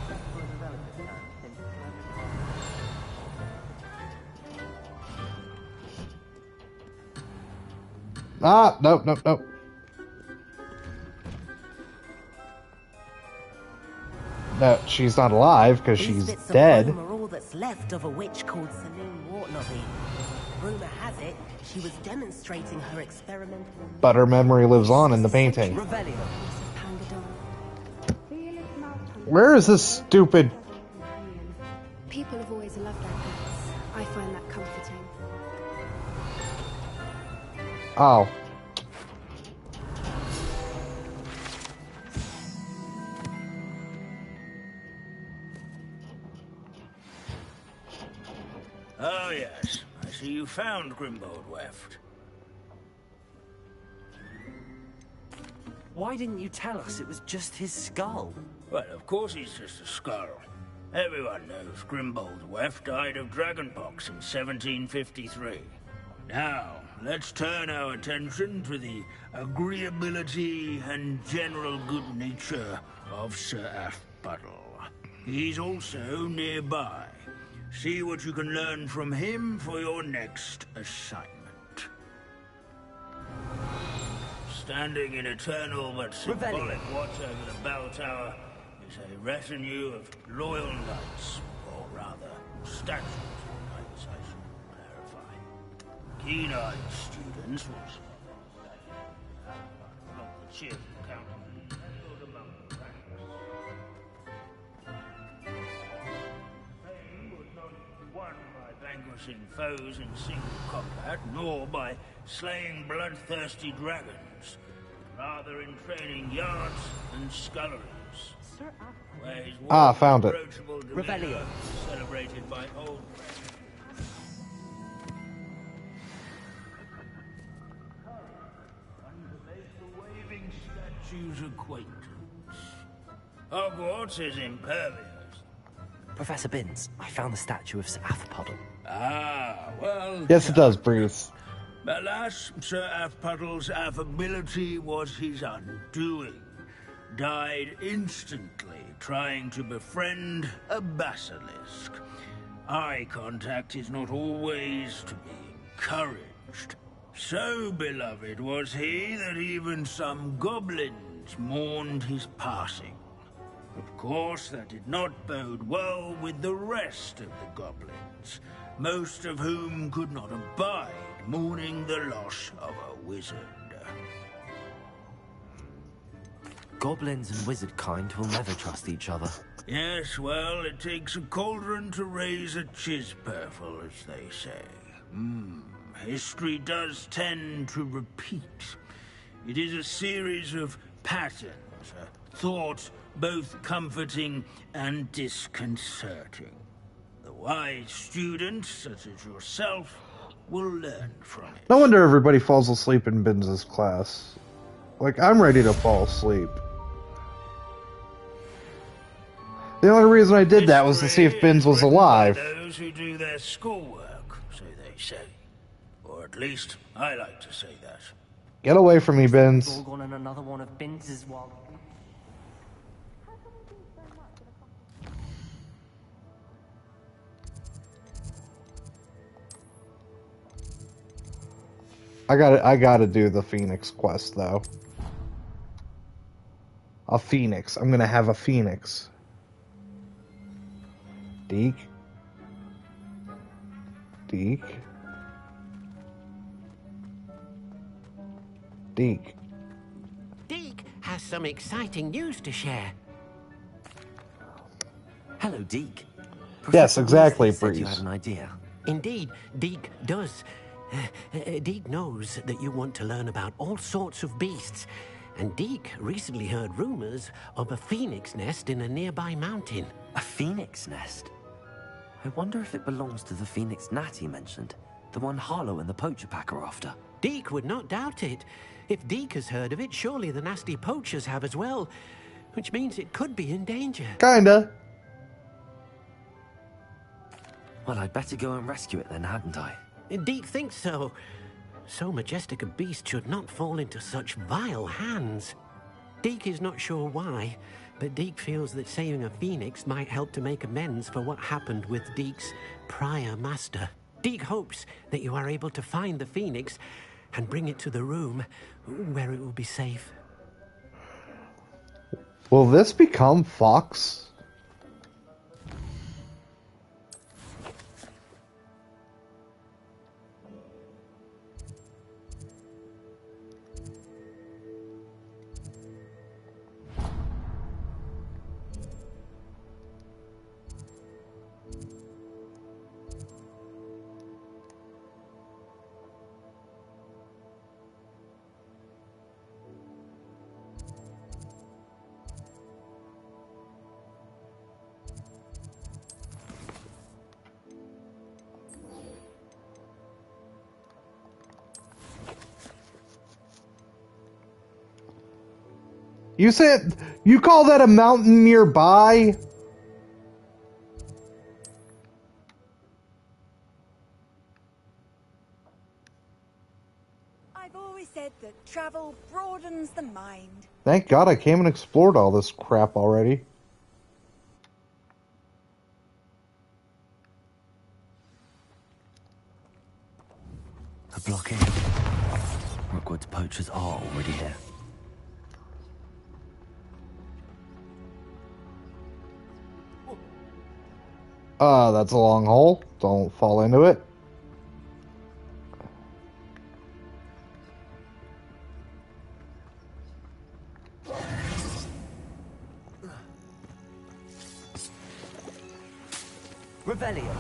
[SPEAKER 14] that was a relative now.
[SPEAKER 1] Ah, nope, nope, nope. No, she's not alive because
[SPEAKER 14] These
[SPEAKER 1] she's
[SPEAKER 14] bits
[SPEAKER 1] dead.
[SPEAKER 14] of foam are all that's left of a witch called Saloon Wartlobby. Rumor has it, she was demonstrating her experimental...
[SPEAKER 1] But her memory lives on in the painting.
[SPEAKER 14] Revelio.
[SPEAKER 1] Where is this stupid...
[SPEAKER 20] People have always loved their pets. I find that comforting.
[SPEAKER 1] Oh.
[SPEAKER 19] Oh, yes. I see you found Grimbold Weft.
[SPEAKER 14] Why didn't you tell us it was just his skull?
[SPEAKER 19] Well, of course he's just a skull. Everyone knows Grimbold Weft died of dragonpox in 1753. Now, let's turn our attention to the agreeability and general good nature of Sir Athpuddle. He's also nearby. See what you can learn from him for your next assignment. Standing in eternal but symbolic watch over the bell tower is a retinue of loyal knights, or rather, statues of knights, I should clarify. Keen-eyed students will from the cheerful countenance held among the ranks. Fame was not won by vanquishing foes in single combat, nor by slaying bloodthirsty dragons, but rather in training yards and sculleries. Where his
[SPEAKER 1] found it.
[SPEAKER 19] Revelio celebrated by old waving statue's acquaintance. Hogwarts is impervious.
[SPEAKER 2] Professor Binns, I found the statue of Sir Athpuddle.
[SPEAKER 19] Ah, well...
[SPEAKER 1] Yes, it does, Bruce.
[SPEAKER 19] Alas, Sir Athpuddle's affability was his undoing. Died instantly trying to befriend a basilisk. Eye contact is not always to be encouraged. So beloved was he that even some goblins mourned his passing. Of course, that did not bode well with the rest of the goblins, most of whom could not abide mourning the loss of a wizard.
[SPEAKER 2] Goblins and wizard kind will never trust each other.
[SPEAKER 19] Yes, well, it takes a cauldron to raise a chisperful, as they say. History does tend to repeat. It is a series of patterns, a thought both comforting and disconcerting. The wise students, such as yourself, will learn from it.
[SPEAKER 1] No wonder everybody falls asleep in Binns' class. Like, I'm ready to fall asleep. The only reason I did that was to see if Binns was alive.
[SPEAKER 19] Those who do their schoolwork, so they say. Or at least, I like to say that.
[SPEAKER 1] Get away from me, Binns.
[SPEAKER 14] All gone on another one of Binns' wild...
[SPEAKER 1] I gotta do the Phoenix quest, though. A Phoenix. I'm gonna have a Phoenix. Deke? Deke? Deke?
[SPEAKER 21] Deke has some exciting news to share.
[SPEAKER 2] Hello, Deke.
[SPEAKER 1] Yes, exactly,
[SPEAKER 2] Said
[SPEAKER 1] Breeze.
[SPEAKER 2] you had an idea.
[SPEAKER 21] Indeed, Deke does. Deke knows that you want to learn about all sorts of beasts, and Deke recently heard rumors of a phoenix nest in a nearby mountain.
[SPEAKER 2] A phoenix nest? I wonder if it belongs to the phoenix gnat he mentioned. The one Harlow and the poacher pack are after.
[SPEAKER 21] Deke would not doubt it. If Deke has heard of it, surely the nasty poachers have as well, which means it could be in danger.
[SPEAKER 1] Kinda.
[SPEAKER 2] Well, I'd better go and rescue it then, hadn't I?
[SPEAKER 21] Deke thinks so. So majestic a beast should not fall into such vile hands. Deke is not sure why, but Deke feels that saving a phoenix might help to make amends for what happened with Deke's prior master. Deke hopes that you are able to find the phoenix and bring it to the room where it will be safe.
[SPEAKER 1] Will this become Fox? You said you call that a mountain nearby?
[SPEAKER 12] I've always said that travel broadens the mind.
[SPEAKER 1] Thank God I came and explored all this crap already.
[SPEAKER 2] A blockade. Rookwood's poachers are already here.
[SPEAKER 1] That's a long hole. Don't fall into it.
[SPEAKER 2] Revelio.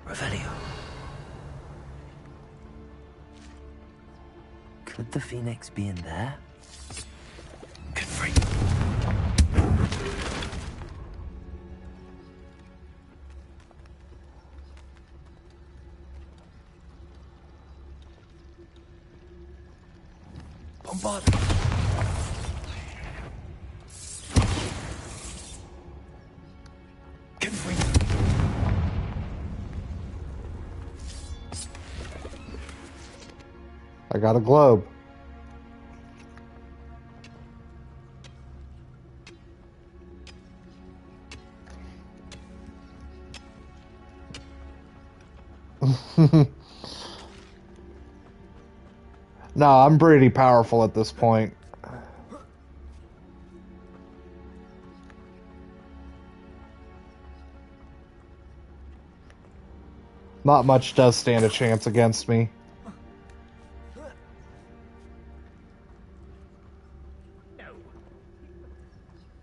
[SPEAKER 2] Revelio. Could the phoenix be in there? Bombard.
[SPEAKER 1] I got a globe. No, I'm pretty powerful at this point. Not much does stand a chance against me.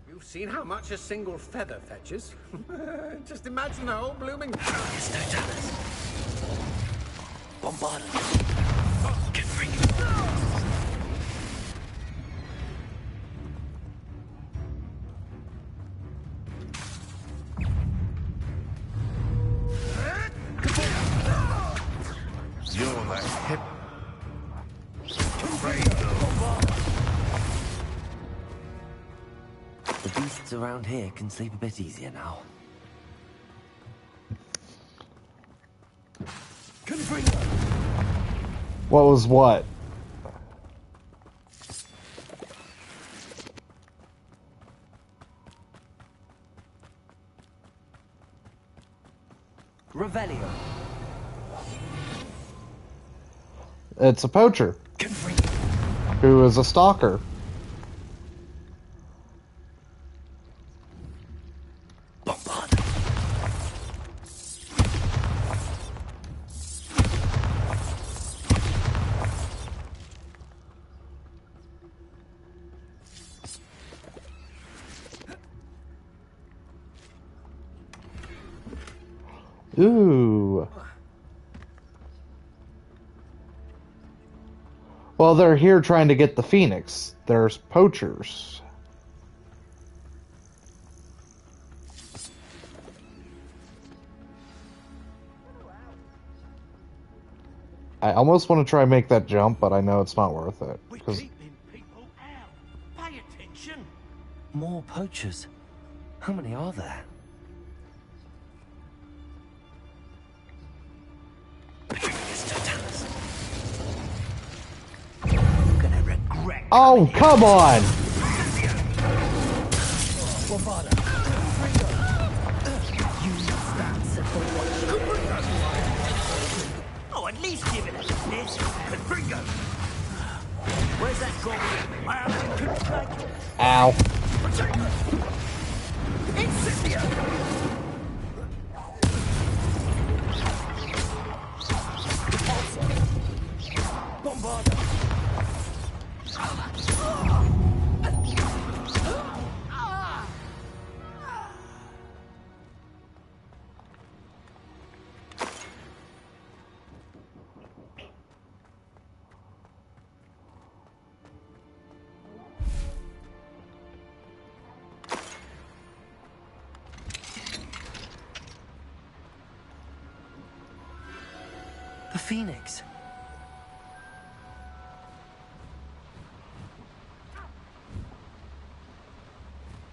[SPEAKER 9] You've seen how much a single feather fetches. Just imagine the whole blooming...
[SPEAKER 2] Bombard.
[SPEAKER 8] You're the hip.
[SPEAKER 2] The beasts around here can sleep a bit easier now.
[SPEAKER 1] What was what?
[SPEAKER 2] Revelio.
[SPEAKER 1] It's a poacher. Who is a stalker. Ooh. Well, they're here trying to get the phoenix. There's poachers. I almost want to try and make that jump, but I know it's not worth it. Because
[SPEAKER 2] More poachers. How many are there?
[SPEAKER 19] You're gonna regret.
[SPEAKER 1] Oh, come on!
[SPEAKER 19] Oh, at least give it a sniff. Confringo. Where's that going?
[SPEAKER 1] Ow.
[SPEAKER 19] Incipio! Bombarda!
[SPEAKER 2] The Phoenix.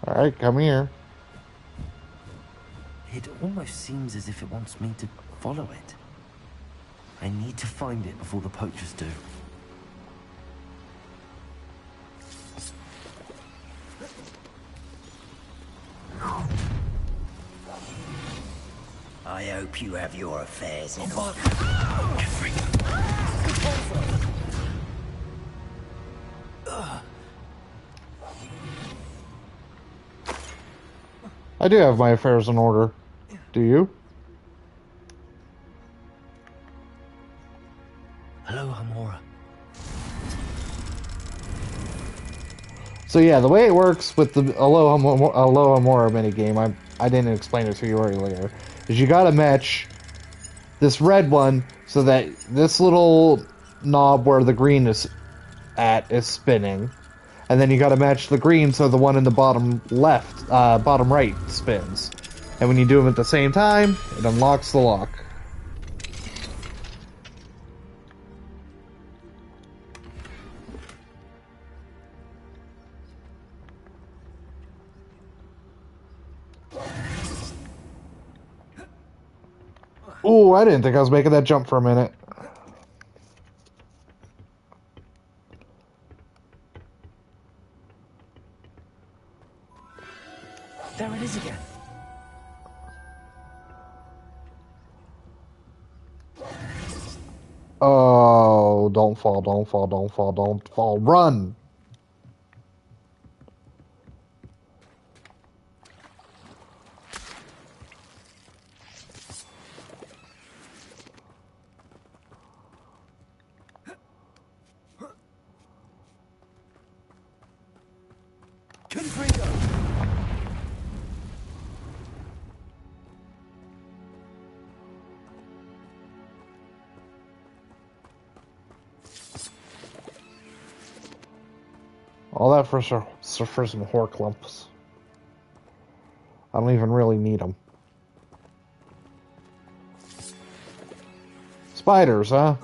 [SPEAKER 1] Alright, come here.
[SPEAKER 2] It almost seems as if it wants me to follow it. I need to find it before the poachers do.
[SPEAKER 19] I hope you have your affairs in order.
[SPEAKER 1] I do have my affairs in order. Do you?
[SPEAKER 2] Hello, Hamura.
[SPEAKER 1] So yeah, the way it works with the Aloha Mora minigame, I didn't explain it to you earlier, is you gotta match this red one so that this little knob where the green is at is spinning. And then you gotta match the green so the one in the bottom left, bottom right spins. And when you do them at the same time, it unlocks the lock. Ooh, I didn't think I was making that jump for a minute.
[SPEAKER 2] There it is again.
[SPEAKER 1] Oh, don't fall, don't fall, don't fall, don't fall. Run! All that for some whore clumps. I don't even really need them. Spiders, huh?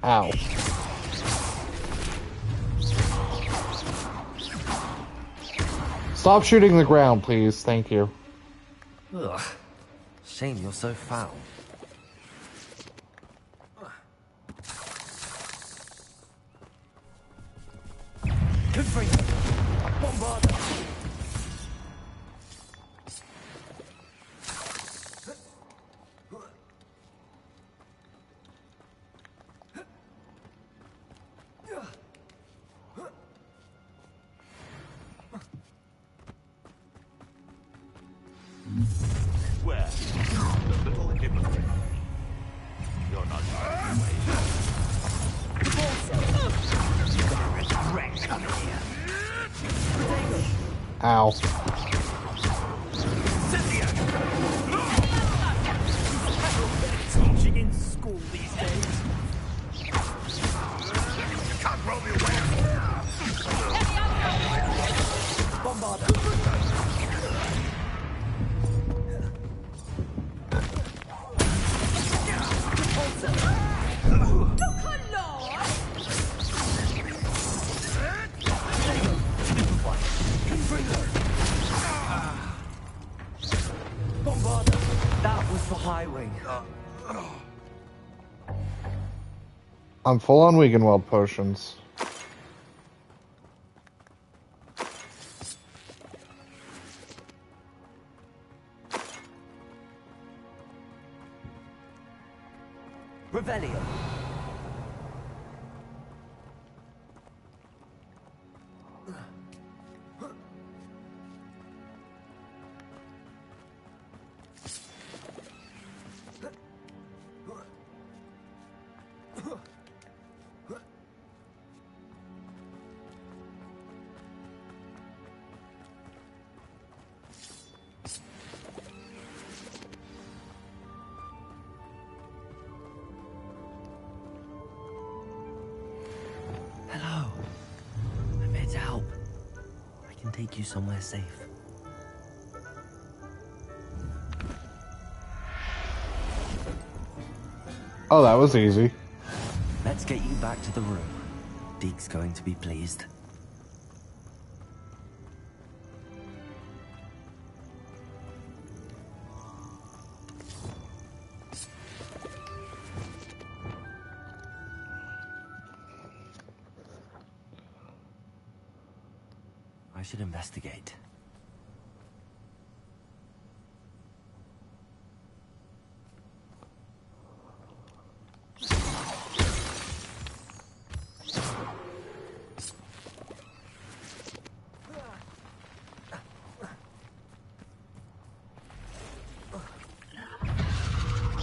[SPEAKER 1] Ow. Stop shooting the ground, please. Thank you.
[SPEAKER 2] Ugh. Shame you're so foul.
[SPEAKER 8] Where? The little hypocrite. You're not going away. You're gonna regret coming here.
[SPEAKER 1] Ow.
[SPEAKER 14] for Highwing.
[SPEAKER 1] I'm full on weaken weld potions.
[SPEAKER 14] Revelio.
[SPEAKER 2] Hello. I'm here to help. I can take you somewhere safe.
[SPEAKER 1] Oh, that was easy.
[SPEAKER 2] Let's get you back to the room. Deke's going to be pleased. I should investigate.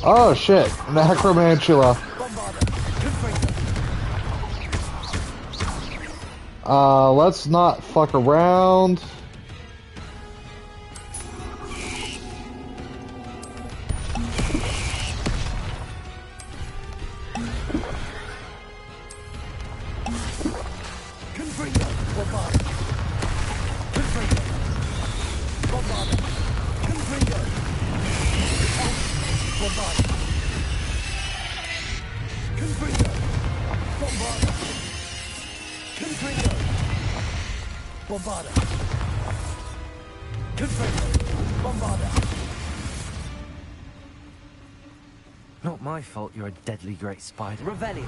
[SPEAKER 1] Oh shit, Necromantula. Let's not fuck around.
[SPEAKER 2] Not my fault you're a deadly great spider.
[SPEAKER 14] Revelio.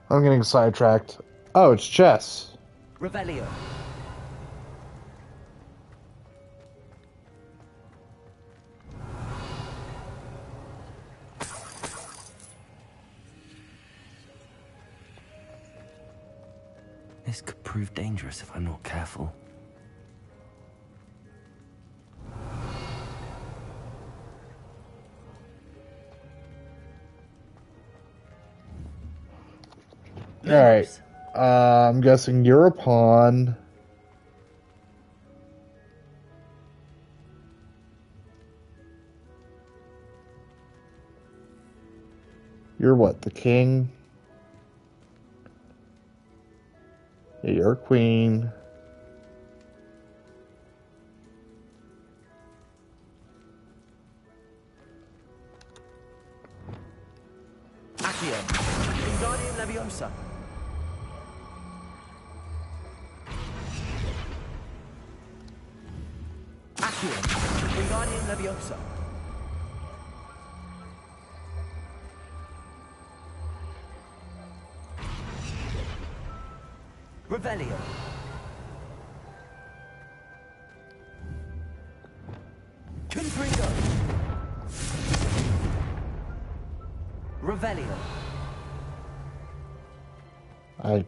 [SPEAKER 1] I'm getting sidetracked. Oh, it's chess.
[SPEAKER 14] Revelio.
[SPEAKER 2] This could prove dangerous if I'm not careful.
[SPEAKER 1] Alright. I'm guessing you're a pawn. You're what, the king? Yeah, you're a queen.
[SPEAKER 14] Accio. Wingardium Leviosa. Accio. Wingardium Leviosa. Revelio. Confringo. Revelio.
[SPEAKER 1] I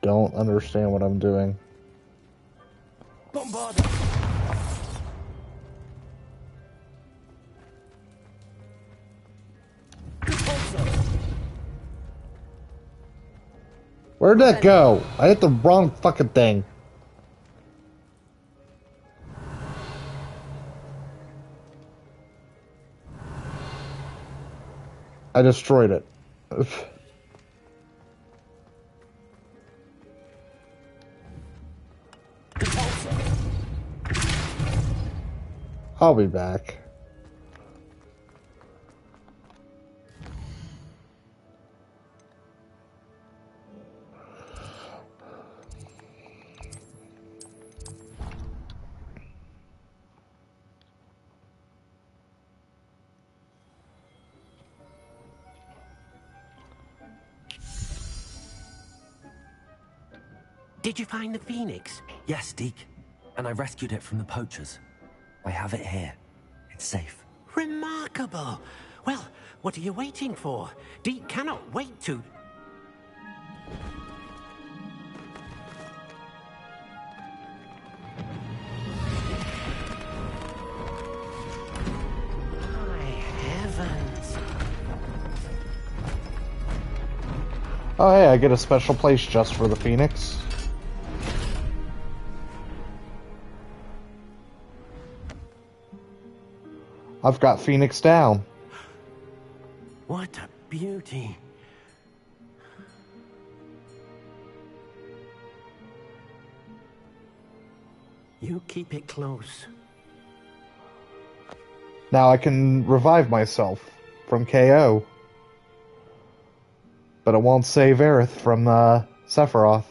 [SPEAKER 1] don't understand what I'm doing.
[SPEAKER 14] Bombarda!
[SPEAKER 1] Where'd that go? I hit the wrong fucking thing. I destroyed it. I'll be back.
[SPEAKER 21] Did you find the Phoenix?
[SPEAKER 2] Yes, Deke. And I rescued it from the poachers. I have it here. It's safe.
[SPEAKER 21] Remarkable! Well, what are you waiting for? Deke cannot wait to... My heavens!
[SPEAKER 1] Oh hey, I get a special place just for the Phoenix. I've got Phoenix down.
[SPEAKER 21] What a beauty! You keep it close.
[SPEAKER 1] Now I can revive myself from KO. But it won't save Aerith from Sephiroth.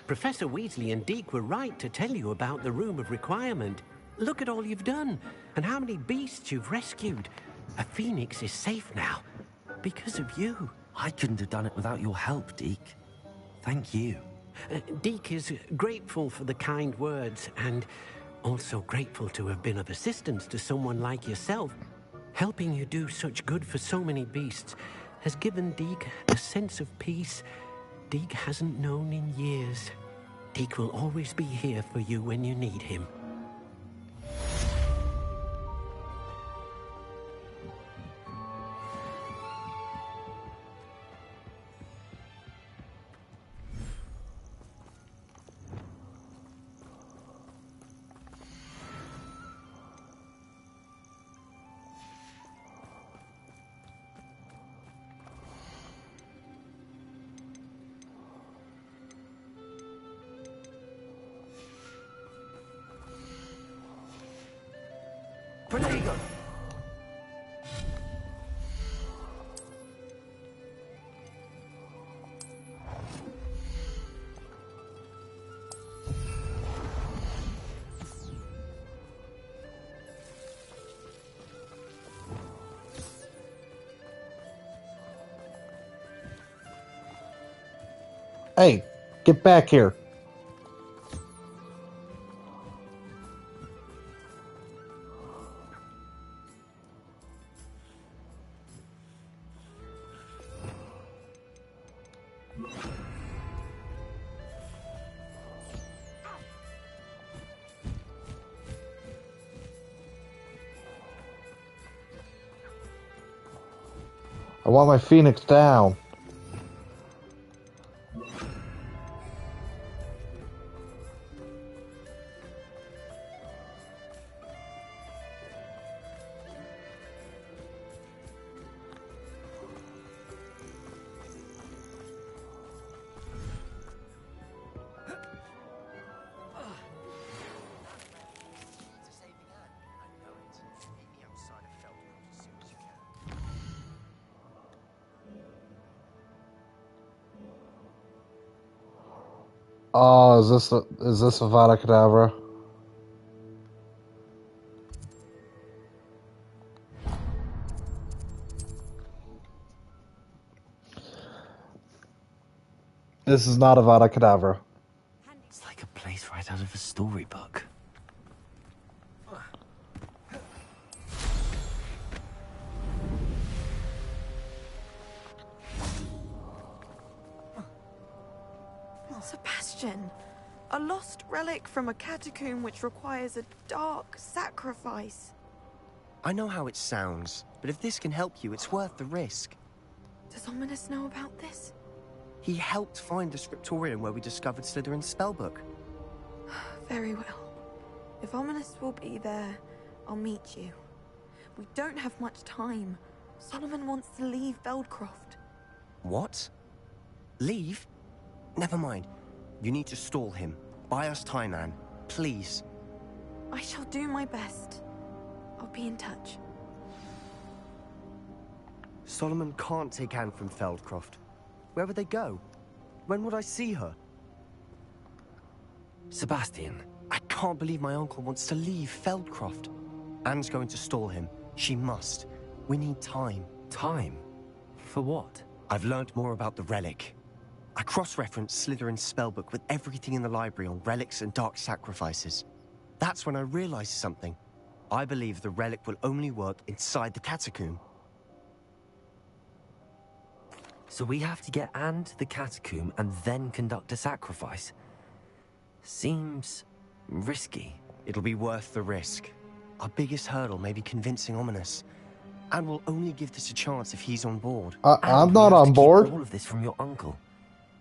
[SPEAKER 21] Professor Weasley and Deke were right to tell you about the Room of Requirement. Look at all you've done, and how many beasts you've rescued. A Phoenix is safe now, because of you.
[SPEAKER 2] I couldn't have done it without your help, Deke. Thank you.
[SPEAKER 21] Deke is grateful for the kind words, and also grateful to have been of assistance to someone like yourself. Helping you do such good for so many beasts has given Deke a sense of peace Deke hasn't known in years. Deke will always be here for you when you need him.
[SPEAKER 14] Preligo!
[SPEAKER 1] Hey, get back here. I want my Phoenix down. Oh, is this a Vada Kedavra? This is not a Vada Kedavra.
[SPEAKER 2] It's like a place right out of a storybook.
[SPEAKER 17] Sebastian, a lost relic from a catacomb which requires a dark sacrifice.
[SPEAKER 14] I know how it sounds, but if this can help you, it's worth the risk.
[SPEAKER 17] Does Ominous know about this?
[SPEAKER 14] He helped find the scriptorium where we discovered Slytherin's spellbook.
[SPEAKER 17] Very well. If Ominous will be there, I'll meet you. We don't have much time. Solomon wants to leave Feldcroft.
[SPEAKER 14] What? Leave? Never mind. You need to stall him. Buy us time, Anne. Please.
[SPEAKER 17] I shall do my best. I'll be in touch.
[SPEAKER 14] Solomon can't take Anne from Feldcroft. Where would they go? When would I see her?
[SPEAKER 2] Sebastian.
[SPEAKER 14] I can't believe my uncle wants to leave Feldcroft. Anne's going to stall him. She must. We need time.
[SPEAKER 2] Time? For what?
[SPEAKER 14] I've learned more about the relic. I cross-referenced Slytherin's spellbook with everything in the library on relics and dark sacrifices. That's when I realized something. I believe the relic will only work inside the catacomb.
[SPEAKER 2] So we have to get Anne to the catacomb and then conduct a sacrifice? Seems risky.
[SPEAKER 14] It'll be worth the risk. Our biggest hurdle may be convincing Ominous. And we'll only give this a chance if he's on board.
[SPEAKER 1] I'm not on board.
[SPEAKER 2] All of this from your uncle.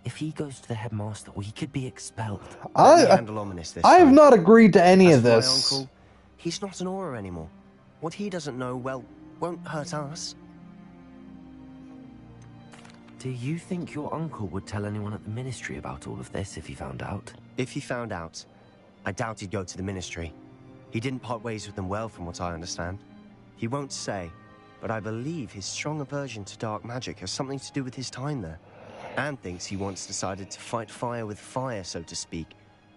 [SPEAKER 2] If he goes to the headmaster, we could be expelled.
[SPEAKER 14] Let me handle Ominous this
[SPEAKER 1] I have
[SPEAKER 14] time.
[SPEAKER 1] not agreed to any
[SPEAKER 14] As
[SPEAKER 1] of
[SPEAKER 14] for my
[SPEAKER 1] this.
[SPEAKER 14] uncle, he's not an Auror anymore. What he doesn't know, well, won't hurt us.
[SPEAKER 2] Do you think your uncle would tell anyone at the ministry about all of this if he found out?
[SPEAKER 14] If he found out, I doubt he'd go to the ministry. He didn't part ways with them well, from what I understand. He won't say, but I believe his strong aversion to dark magic has something to do with his time there. Anne thinks he once decided to fight fire with fire, so to speak,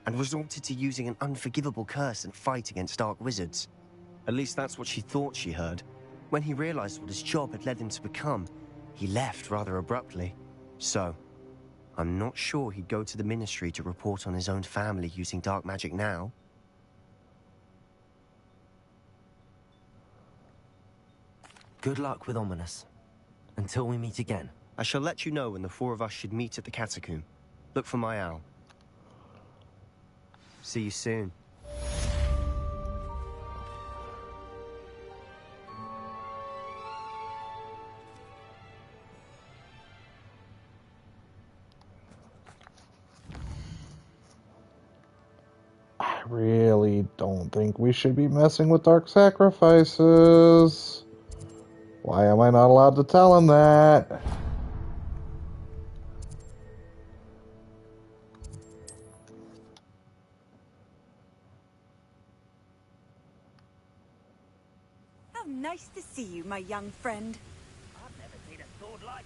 [SPEAKER 14] and resorted to using an unforgivable curse in fight against dark wizards. At least that's what she thought she heard. When he realized what his job had led him to become, he left rather abruptly. So, I'm not sure he'd go to the ministry to report on his own family using dark magic now.
[SPEAKER 2] Good luck with Ominous. Until we meet again.
[SPEAKER 14] I shall let you know when the four of us should meet at the catacomb. Look for my owl. See you soon.
[SPEAKER 1] I really don't think we should be messing with dark sacrifices. Why am I not allowed to tell him that?
[SPEAKER 12] How nice to see you, my young friend.
[SPEAKER 19] I've never seen a sword like it.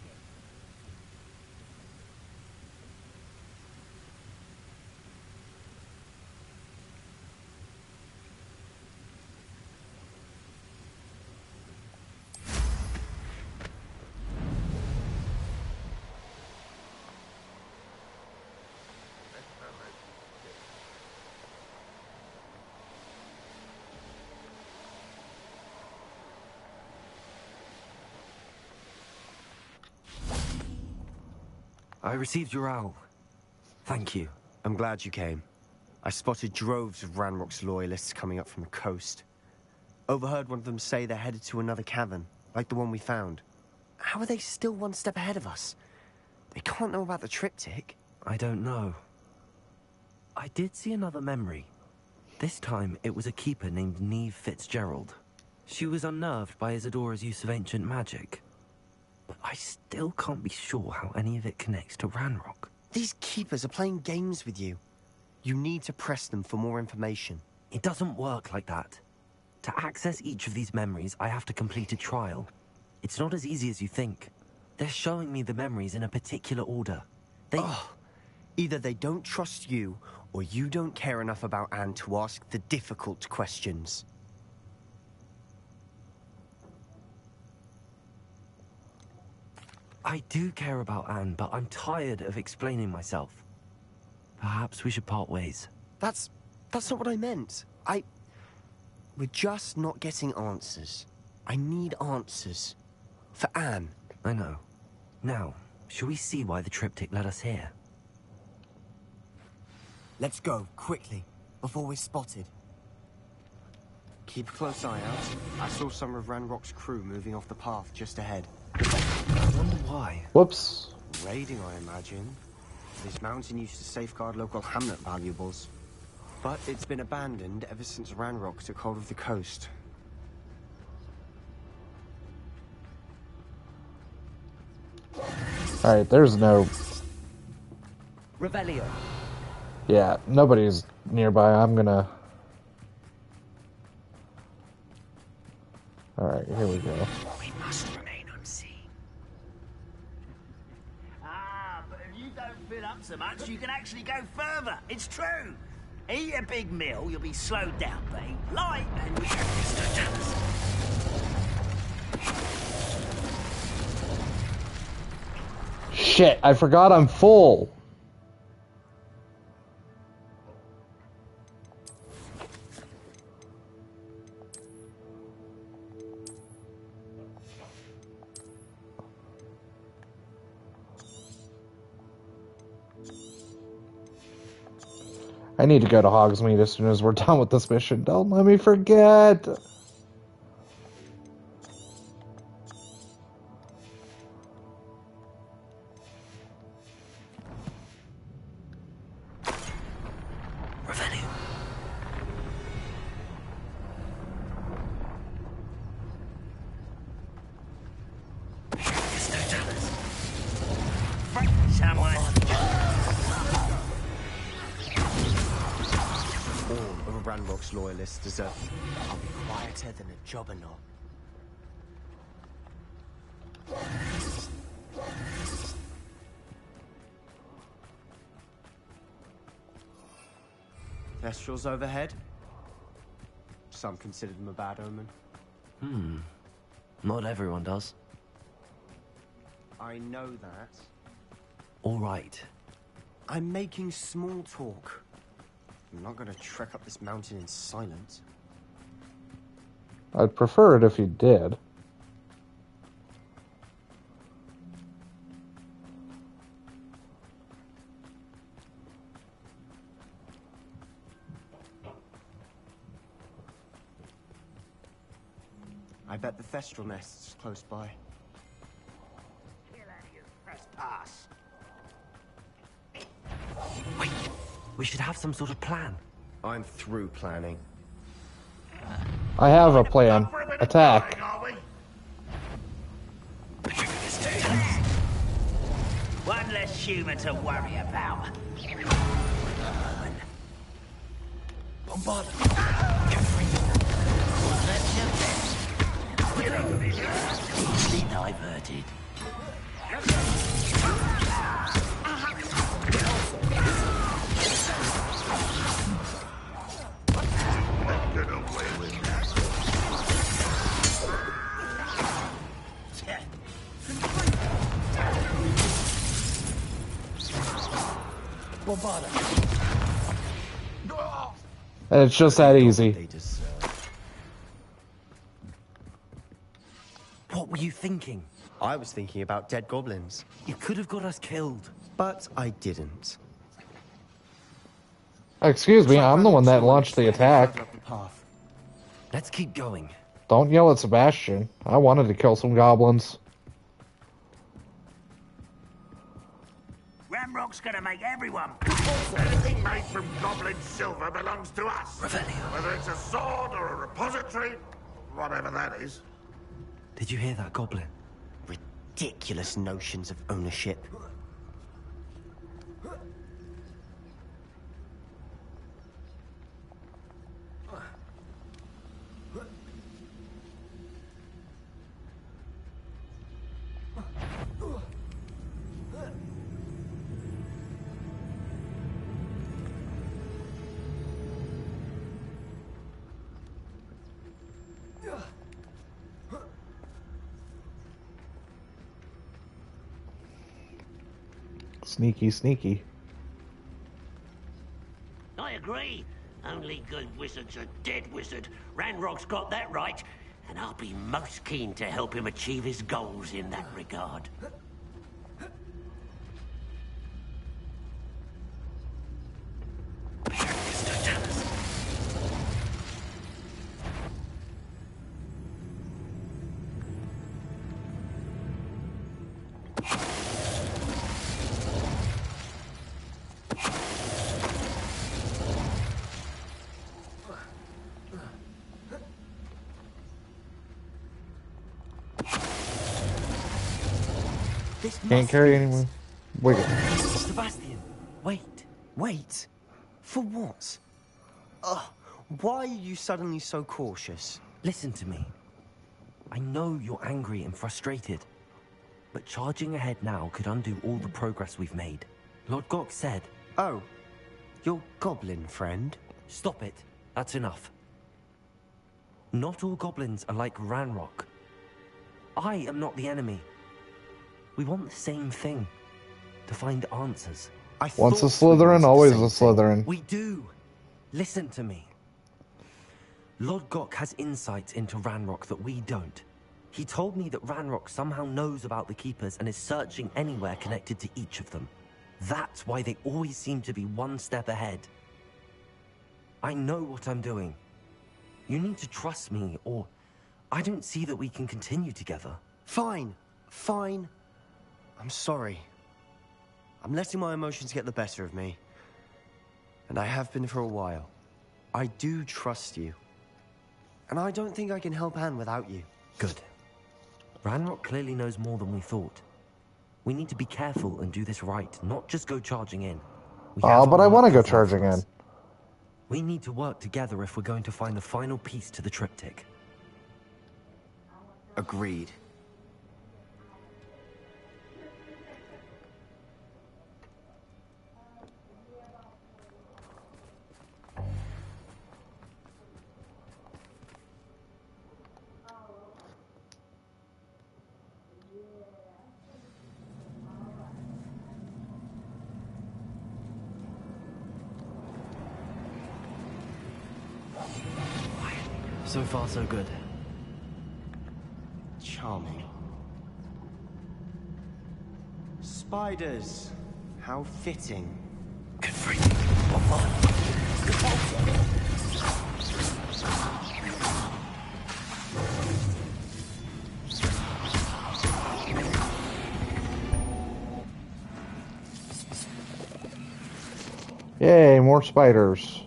[SPEAKER 2] I received your owl. Thank you.
[SPEAKER 14] I'm glad you came. I spotted droves of Ranrock's loyalists coming up from the coast. Overheard one of them say they're headed to another cavern, like the one we found. How are they still one step ahead of us? They can't know about the triptych.
[SPEAKER 2] I don't know. I did see another memory. This time, it was a keeper named Neve Fitzgerald. She was unnerved by Isadora's use of ancient magic. But I still can't be sure how any of it connects to Ranrock.
[SPEAKER 14] These keepers are playing games with you. You need to press them for more information.
[SPEAKER 2] It doesn't work like that. To access each of these memories, I have to complete a trial. It's not as easy as you think. They're showing me the memories in a particular order.
[SPEAKER 14] Either they don't trust you, or you don't care enough about Anne to ask the difficult questions.
[SPEAKER 2] I do care about Anne, but I'm tired of explaining myself. Perhaps we should part ways.
[SPEAKER 14] That's not what I meant. We're just not getting answers. I need answers. For Anne.
[SPEAKER 2] I know. Now, shall we see why the triptych led us here?
[SPEAKER 14] Let's go, quickly, before we're spotted. Keep a close eye out. I saw some of Ranrock's crew moving off the path just ahead.
[SPEAKER 2] I wonder why.
[SPEAKER 1] Whoops.
[SPEAKER 14] Raiding, I imagine. This mountain used to safeguard local hamlet valuables. But it's been abandoned ever since Ranrock took hold of the coast.
[SPEAKER 1] Alright, there's no...
[SPEAKER 2] Revelio.
[SPEAKER 1] Yeah, nobody's nearby. I'm gonna... Alright, here we go.
[SPEAKER 19] We must remain unseen. Ah, but if you don't fill up so much, you can actually go further. It's true. Eat a big meal, you'll be slowed down, but eat light and we have Mr. Jealous.
[SPEAKER 1] Shit, I forgot I'm full. I need to go to Hogsmeade as soon as we're done with this mission. Don't let me forget.
[SPEAKER 14] Ranrock's loyalists deserve. I'll be quieter than a jobberknoll. Thestrals overhead. Some consider them a bad omen.
[SPEAKER 2] Not everyone does.
[SPEAKER 14] I know that.
[SPEAKER 2] All right.
[SPEAKER 14] I'm making small talk. I'm not going to trek up this mountain in silence.
[SPEAKER 1] I'd prefer it if you did.
[SPEAKER 14] I bet the Thestral nest's close by.
[SPEAKER 19] Press pass.
[SPEAKER 2] Wait, we should have some sort of plan.
[SPEAKER 14] I'm through planning.
[SPEAKER 1] I have a plan. Attack.
[SPEAKER 19] One less human to worry about.
[SPEAKER 2] Bombard. Easily diverted.
[SPEAKER 1] And it's just that easy.
[SPEAKER 2] What were you thinking?
[SPEAKER 14] I was thinking about dead goblins.
[SPEAKER 2] You could have got us killed.
[SPEAKER 14] But I didn't.
[SPEAKER 1] Excuse me, I'm the one that launched the attack.
[SPEAKER 2] Let's keep going.
[SPEAKER 1] Don't yell at Sebastian. I wanted to kill some goblins.
[SPEAKER 19] Ranrock's gonna make everyone.
[SPEAKER 8] Anything made from goblin silver belongs to us. Whether it's a sword or a repository, whatever that is.
[SPEAKER 2] Did you hear that, Goblin?
[SPEAKER 14] Ridiculous notions of ownership.
[SPEAKER 1] Sneaky, sneaky.
[SPEAKER 19] I agree. Only good wizards are dead wizard. Ranrock's got that right, and I'll be most keen to help him achieve his goals in that regard.
[SPEAKER 2] This
[SPEAKER 1] Can't
[SPEAKER 2] must
[SPEAKER 1] carry
[SPEAKER 2] be
[SPEAKER 1] any more. Wiggle.
[SPEAKER 2] Sebastian, wait.
[SPEAKER 14] Wait? For what? Why are you suddenly so cautious?
[SPEAKER 2] Listen to me. I know you're angry and frustrated, but charging ahead now could undo all the progress we've made. Lord Gok said...
[SPEAKER 14] Oh, your goblin friend?
[SPEAKER 2] Stop it. That's enough. Not all goblins are like Ranrock. I am not the enemy. We want the same thing. To find answers.
[SPEAKER 1] Once a Slytherin, always a Slytherin.
[SPEAKER 2] We do. Listen to me. Lord Gok has insights into Ranrock that we don't. He told me that Ranrock somehow knows about the Keepers and is searching anywhere connected to each of them. That's why they always seem to be one step ahead. I know what I'm doing. You need to trust me, or I don't see that we can continue together.
[SPEAKER 14] Fine. Fine. I'm sorry. I'm letting my emotions get the better of me. And I have been for a while. I do trust you. And I don't think I can help Anne without you.
[SPEAKER 2] Good. Ranrock clearly knows more than we thought. We need to be careful and do this right, not just go charging in.
[SPEAKER 1] Oh, but I want to go charging in.
[SPEAKER 2] We need to work together if we're going to find the final piece to the triptych.
[SPEAKER 14] Agreed.
[SPEAKER 2] So far, so good.
[SPEAKER 14] Charming. Spiders. How fitting.
[SPEAKER 2] Good freak.
[SPEAKER 1] Yay, more spiders.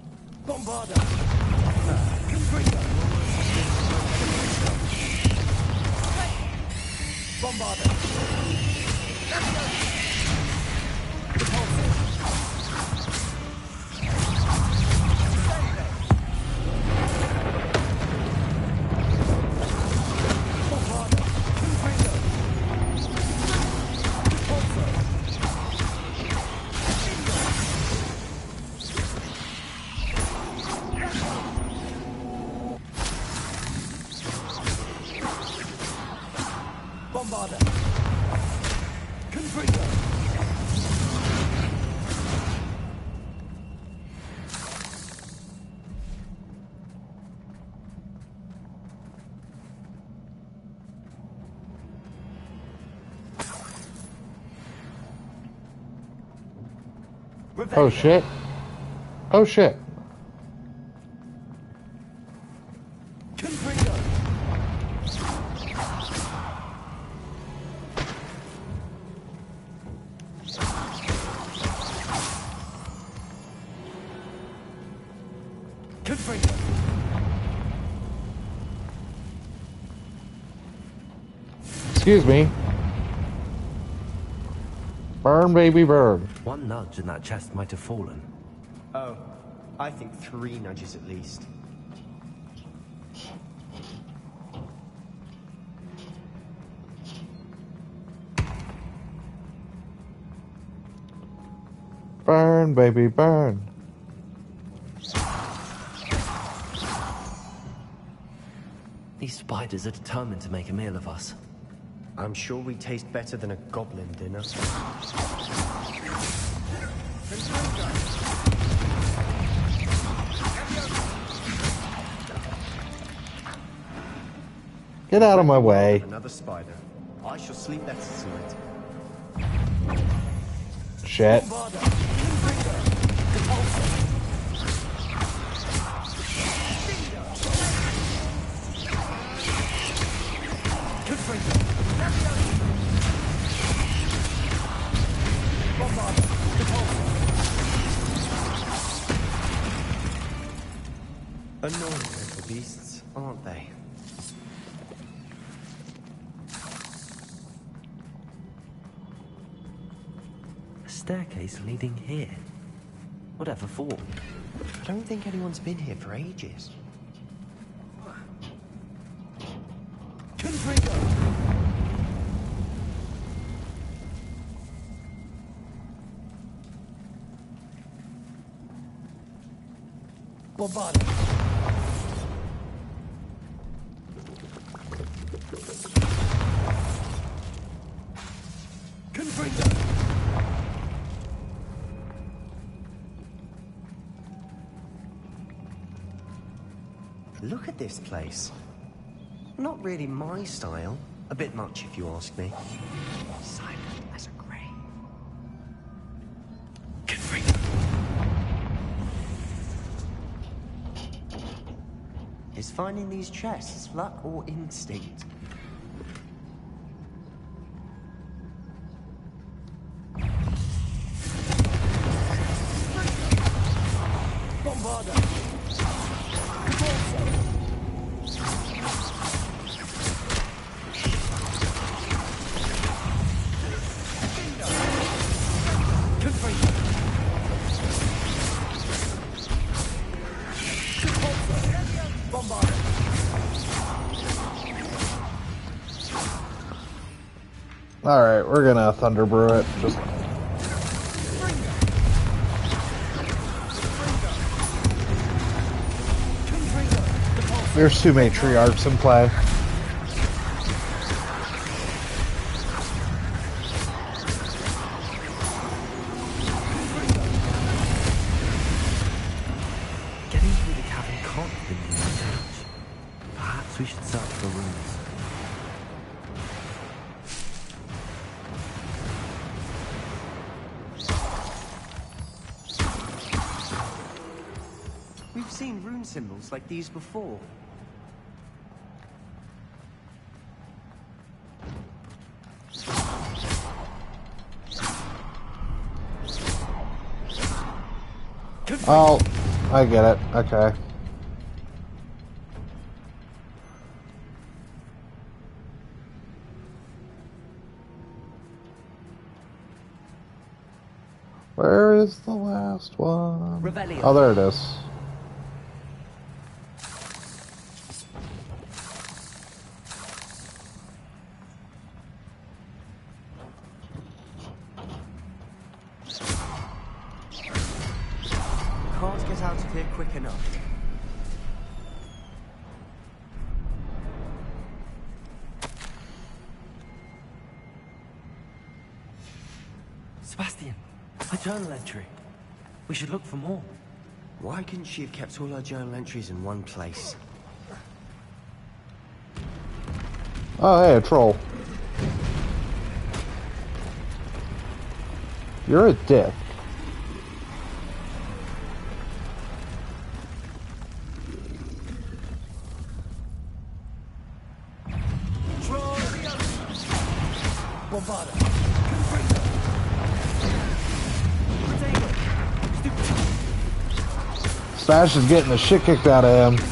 [SPEAKER 1] Oh shit. Oh shit. Excuse me. Burn, baby, burn.
[SPEAKER 2] One nudge and that chest might have fallen.
[SPEAKER 14] Oh, I think 3 nudges at least.
[SPEAKER 1] Burn, baby, burn.
[SPEAKER 2] These spiders are determined to make a meal of us.
[SPEAKER 14] I'm sure we taste better than a goblin dinner.
[SPEAKER 1] Get out of my way.
[SPEAKER 14] Another spider. I shall sleep better tonight.
[SPEAKER 1] Shit.
[SPEAKER 14] Annoying little beasts, aren't they?
[SPEAKER 2] staircase leading here. Whatever for?
[SPEAKER 14] I don't think anyone's been here for ages.
[SPEAKER 4] Bombarded.
[SPEAKER 14] Look at this place. Not really my style. A bit much, if you ask me. Silent as a grave. Is finding these chests luck or instinct?
[SPEAKER 1] Alright, we're gonna Thunder Brew it. Just... There's too many tree arcs in play.
[SPEAKER 2] Getting through the cavern can't have been the only challenge. Perhaps we should search for runes.
[SPEAKER 14] We've seen rune symbols like these before.
[SPEAKER 1] Oh, I get it. Okay. Where is the last one?
[SPEAKER 10] Revelio.
[SPEAKER 1] Oh, there it is.
[SPEAKER 14] Can't get out of here quick enough.
[SPEAKER 2] Sebastian, a journal entry. We should look for more.
[SPEAKER 14] Why couldn't she have kept all her journal entries in one place?
[SPEAKER 1] Oh, hey, a troll. You're a dick. Smash is getting the shit kicked out of him.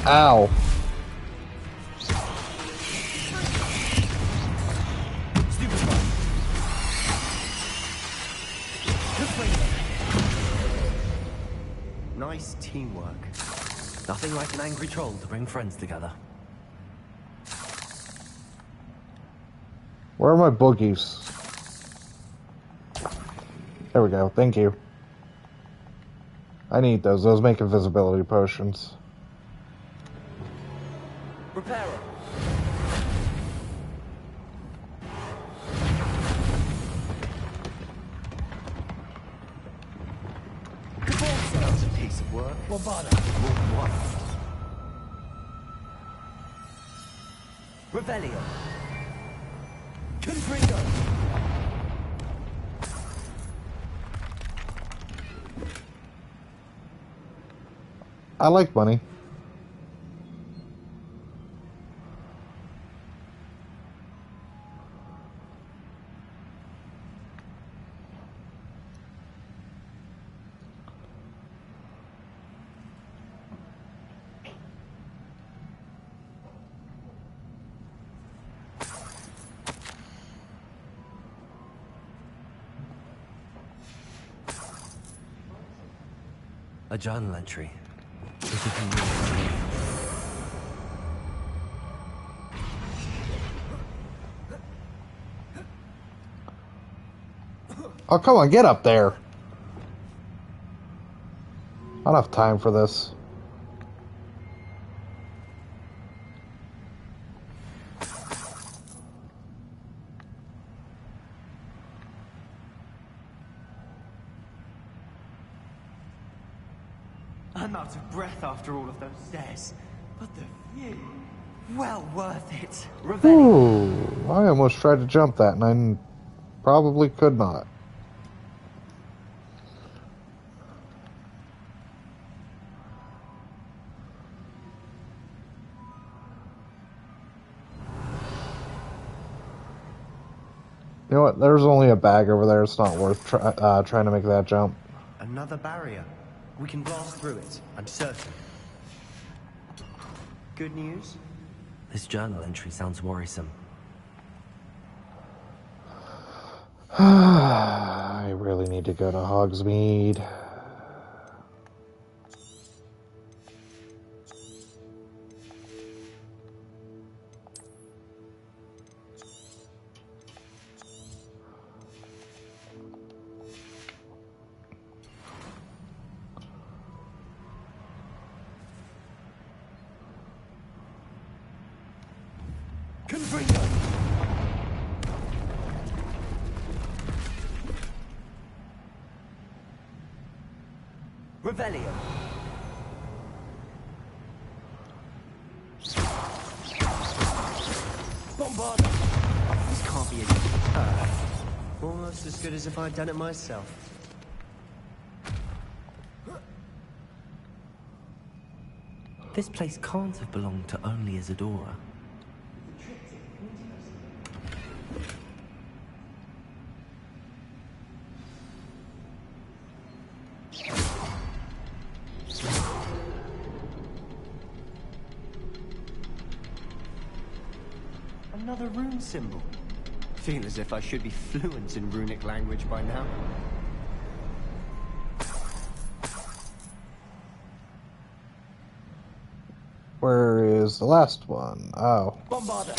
[SPEAKER 1] Ow.
[SPEAKER 14] Nice teamwork.
[SPEAKER 2] Nothing like an angry troll to bring friends together.
[SPEAKER 1] Where are my boogies? There we go. Thank you. I need those. Those make invisibility potions.
[SPEAKER 2] Reparo.
[SPEAKER 14] That was a piece of work.
[SPEAKER 2] What bother? What? Revelio. Confringo.
[SPEAKER 1] I like money.
[SPEAKER 2] A journal entry.
[SPEAKER 1] Oh, come on, get up there. I don't have time for this.
[SPEAKER 18] I'm out of breath after all of those stairs, but the view, well worth it.
[SPEAKER 1] Ooh, I almost tried to jump that, and I probably could not. You know what? There's only a bag over there. It's not worth trying to make that jump.
[SPEAKER 14] Another barrier. We can blast through it, I'm certain. Good news?
[SPEAKER 2] This journal entry sounds worrisome.
[SPEAKER 1] I really need to go to Hogsmeade.
[SPEAKER 2] Revelio.
[SPEAKER 14] Bombarda! This can't be a... almost as good as if I'd done it myself.
[SPEAKER 2] This place can't have belonged to only Isadora.
[SPEAKER 14] Another rune symbol. Feel as if I should be fluent in runic language by now.
[SPEAKER 1] Where is the last one? Oh.
[SPEAKER 2] Bombarda.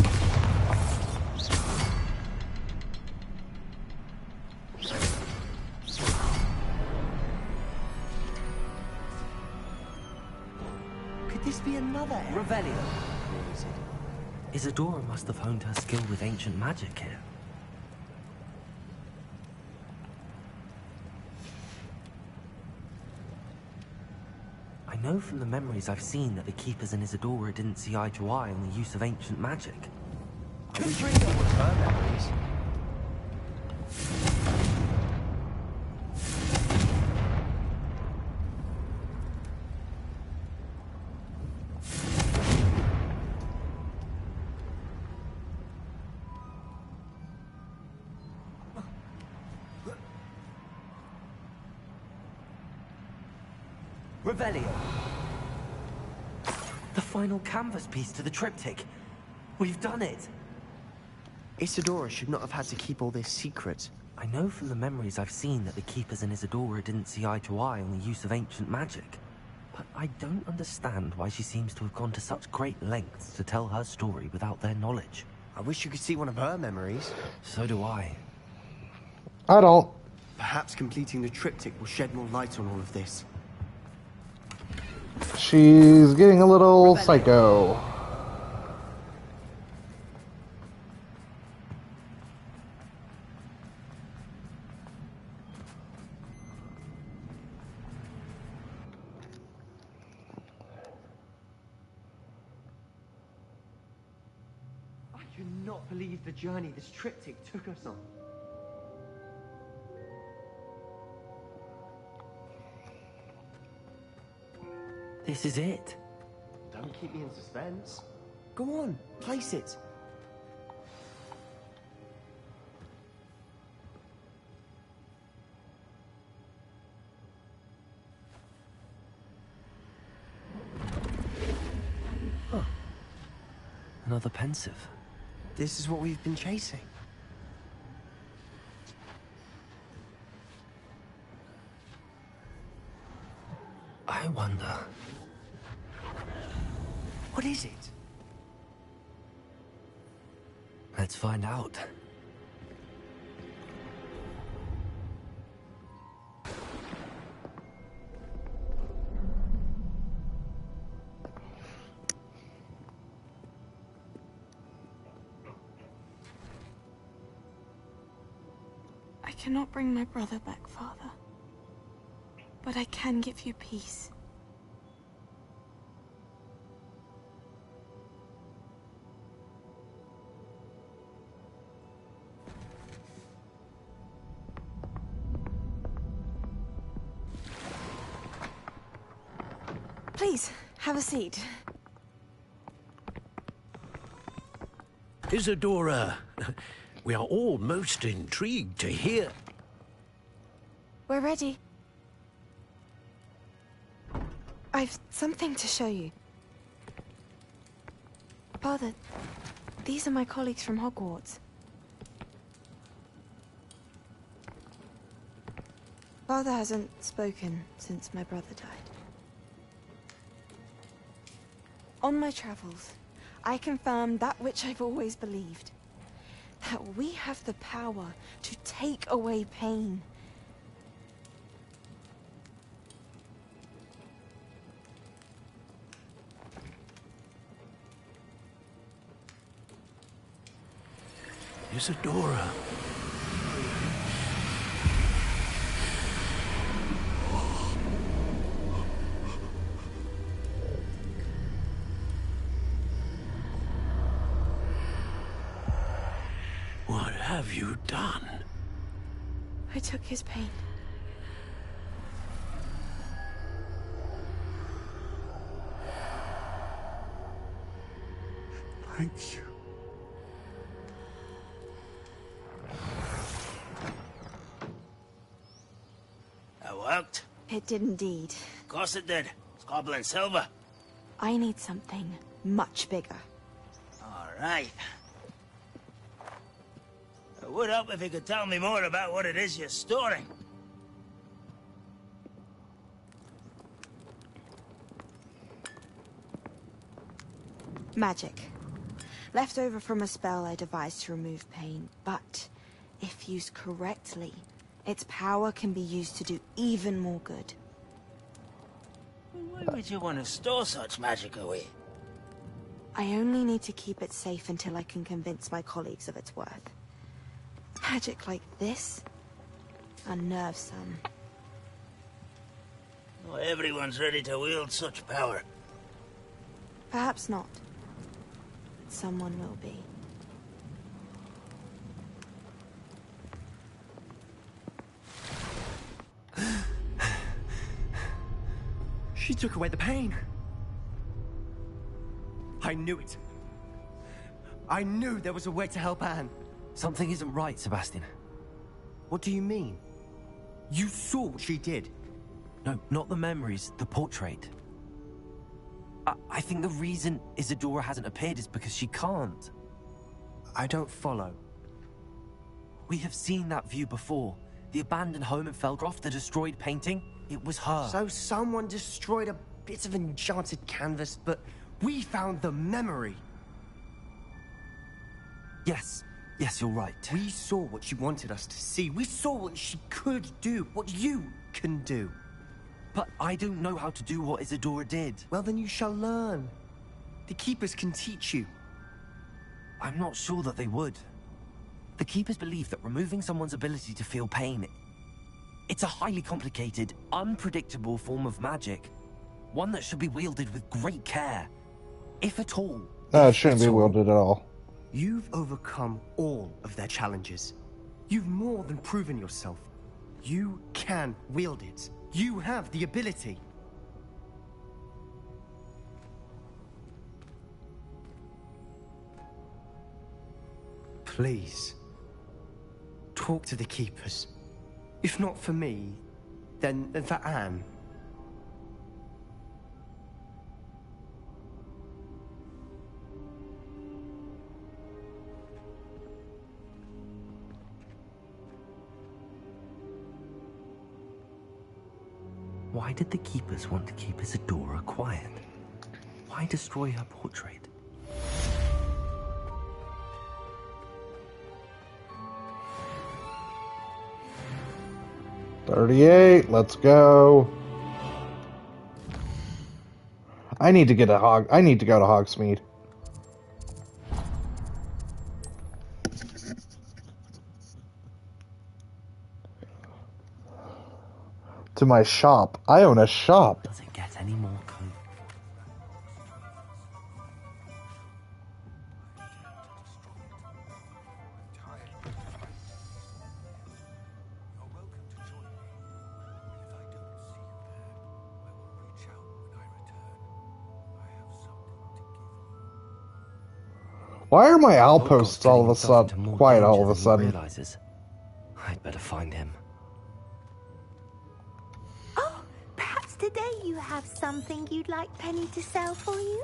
[SPEAKER 14] Could this be another error?
[SPEAKER 2] Revelio. Isadora must have honed her skill with ancient magic here. I know from the memories I've seen that the Keepers and Isadora didn't see eye to eye on the use of ancient magic.
[SPEAKER 14] I wish you could see one of her memories.
[SPEAKER 2] Revelio. The final canvas piece to the triptych. We've done it.
[SPEAKER 14] Isadora should not have had to keep all this secret.
[SPEAKER 2] I know from the memories I've seen that the Keepers and Isadora didn't see eye to eye on the use of ancient magic. But I don't understand why she seems to have gone to such great lengths to tell her story without their knowledge.
[SPEAKER 14] I wish you could see one of her memories.
[SPEAKER 2] So do I.
[SPEAKER 1] I don't.
[SPEAKER 14] Perhaps completing the triptych will shed more light on all of this.
[SPEAKER 1] she's getting a little psycho.
[SPEAKER 4] I cannot believe the journey this triptych took us on.
[SPEAKER 2] This is it.
[SPEAKER 4] Don't keep me in suspense.
[SPEAKER 14] Go on, place it.
[SPEAKER 2] Huh. Another pensive.
[SPEAKER 14] This is what we've been chasing.
[SPEAKER 2] I wonder...
[SPEAKER 14] What is it?
[SPEAKER 2] Let's find out.
[SPEAKER 17] I cannot bring my brother back, Father. But I can give you peace. Please, have a seat.
[SPEAKER 21] Isadora, we are all most intrigued to hear.
[SPEAKER 17] We're ready. I've something to show you. Father, these are my colleagues from Hogwarts. Father hasn't spoken since my brother died. On my travels, I confirmed that which I've always believed. That we have the power to take away pain.
[SPEAKER 21] Isadora. What have you done?
[SPEAKER 17] I took his pain.
[SPEAKER 16] Thank you.
[SPEAKER 19] That worked?
[SPEAKER 17] It did indeed.
[SPEAKER 19] Of course it did. It's goblin silver.
[SPEAKER 17] I need something much bigger.
[SPEAKER 19] All right. It would help if you could tell me more about what it is you're storing.
[SPEAKER 17] Magic. Left over from a spell I devised to remove pain, but if used correctly, its power can be used to do even more good.
[SPEAKER 19] Why would you want to store such magic away?
[SPEAKER 17] I only need to keep it safe until I can convince my colleagues of its worth. Magic like this unnerves some.
[SPEAKER 19] Not everyone's ready to wield such power.
[SPEAKER 17] Perhaps not. But someone will be.
[SPEAKER 4] She took away the pain. I knew it. I knew there was a way to help Anne.
[SPEAKER 2] Something isn't right, Sebastian.
[SPEAKER 14] What do you mean? You saw what she did.
[SPEAKER 2] No, not the memories, the portrait. I think the reason Isadora hasn't appeared is because she can't.
[SPEAKER 14] I don't follow.
[SPEAKER 2] We have seen that view before. The abandoned home in Felgroth, the destroyed painting. It was her.
[SPEAKER 14] So someone destroyed a bit of enchanted canvas, but we found the memory.
[SPEAKER 2] Yes, you're right.
[SPEAKER 14] We saw what she wanted us to see. We saw what she could do, what you can do.
[SPEAKER 2] But I don't know how to do what Isadora did.
[SPEAKER 14] Well, then you shall learn. The Keepers can teach you.
[SPEAKER 2] I'm not sure that they would. The Keepers believe that removing someone's ability to feel pain, it's a highly complicated, unpredictable form of magic. One that should be wielded with great care. If at all.
[SPEAKER 1] No, it shouldn't be wielded at all.
[SPEAKER 14] You've overcome all of their challenges. You've more than proven yourself. You can wield it. You have the ability. Please, talk to the Keepers. If not for me, then for Anne.
[SPEAKER 2] Why did the Keepers want to keep Isadora quiet? Why destroy her portrait?
[SPEAKER 1] $38, let's go. I need to go to Hogsmeade. To my shop. I own a shop.
[SPEAKER 2] Does it get any more cool?
[SPEAKER 1] Why are my outposts all of a sudden quiet all of a sudden?
[SPEAKER 2] Realizes. I'd better find him.
[SPEAKER 13] Oh, perhaps today you have something you'd like Penny to sell for you?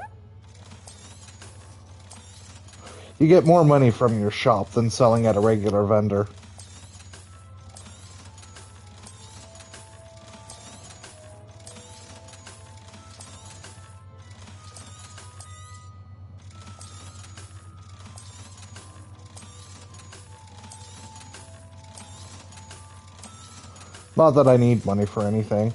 [SPEAKER 1] You get more money from your shop than selling at a regular vendor. Not that I need money for anything.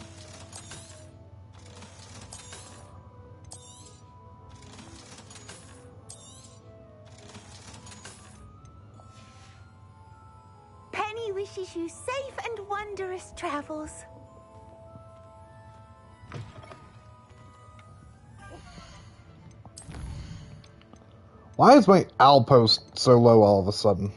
[SPEAKER 13] Penny wishes you safe and wondrous travels.
[SPEAKER 1] Why is my outpost so low all of a sudden?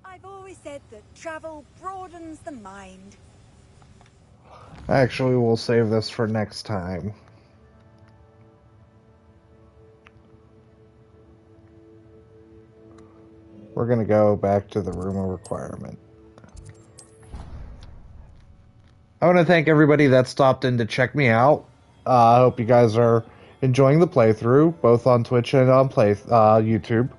[SPEAKER 12] I've always said that travel broadens the mind.
[SPEAKER 1] Actually, we'll save this for next time. We're gonna go back to the room of requirement. I want to thank everybody that stopped in to check me out. I hope you guys are enjoying the playthrough, both on Twitch and on YouTube.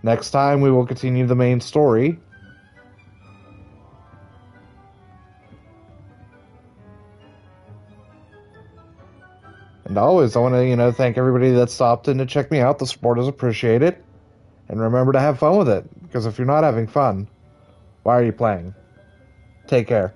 [SPEAKER 1] Next time, we will continue the main story. And always, I want to, thank everybody that stopped in to check me out. The support is appreciated. And remember to have fun with it, because if you're not having fun, why are you playing? Take care.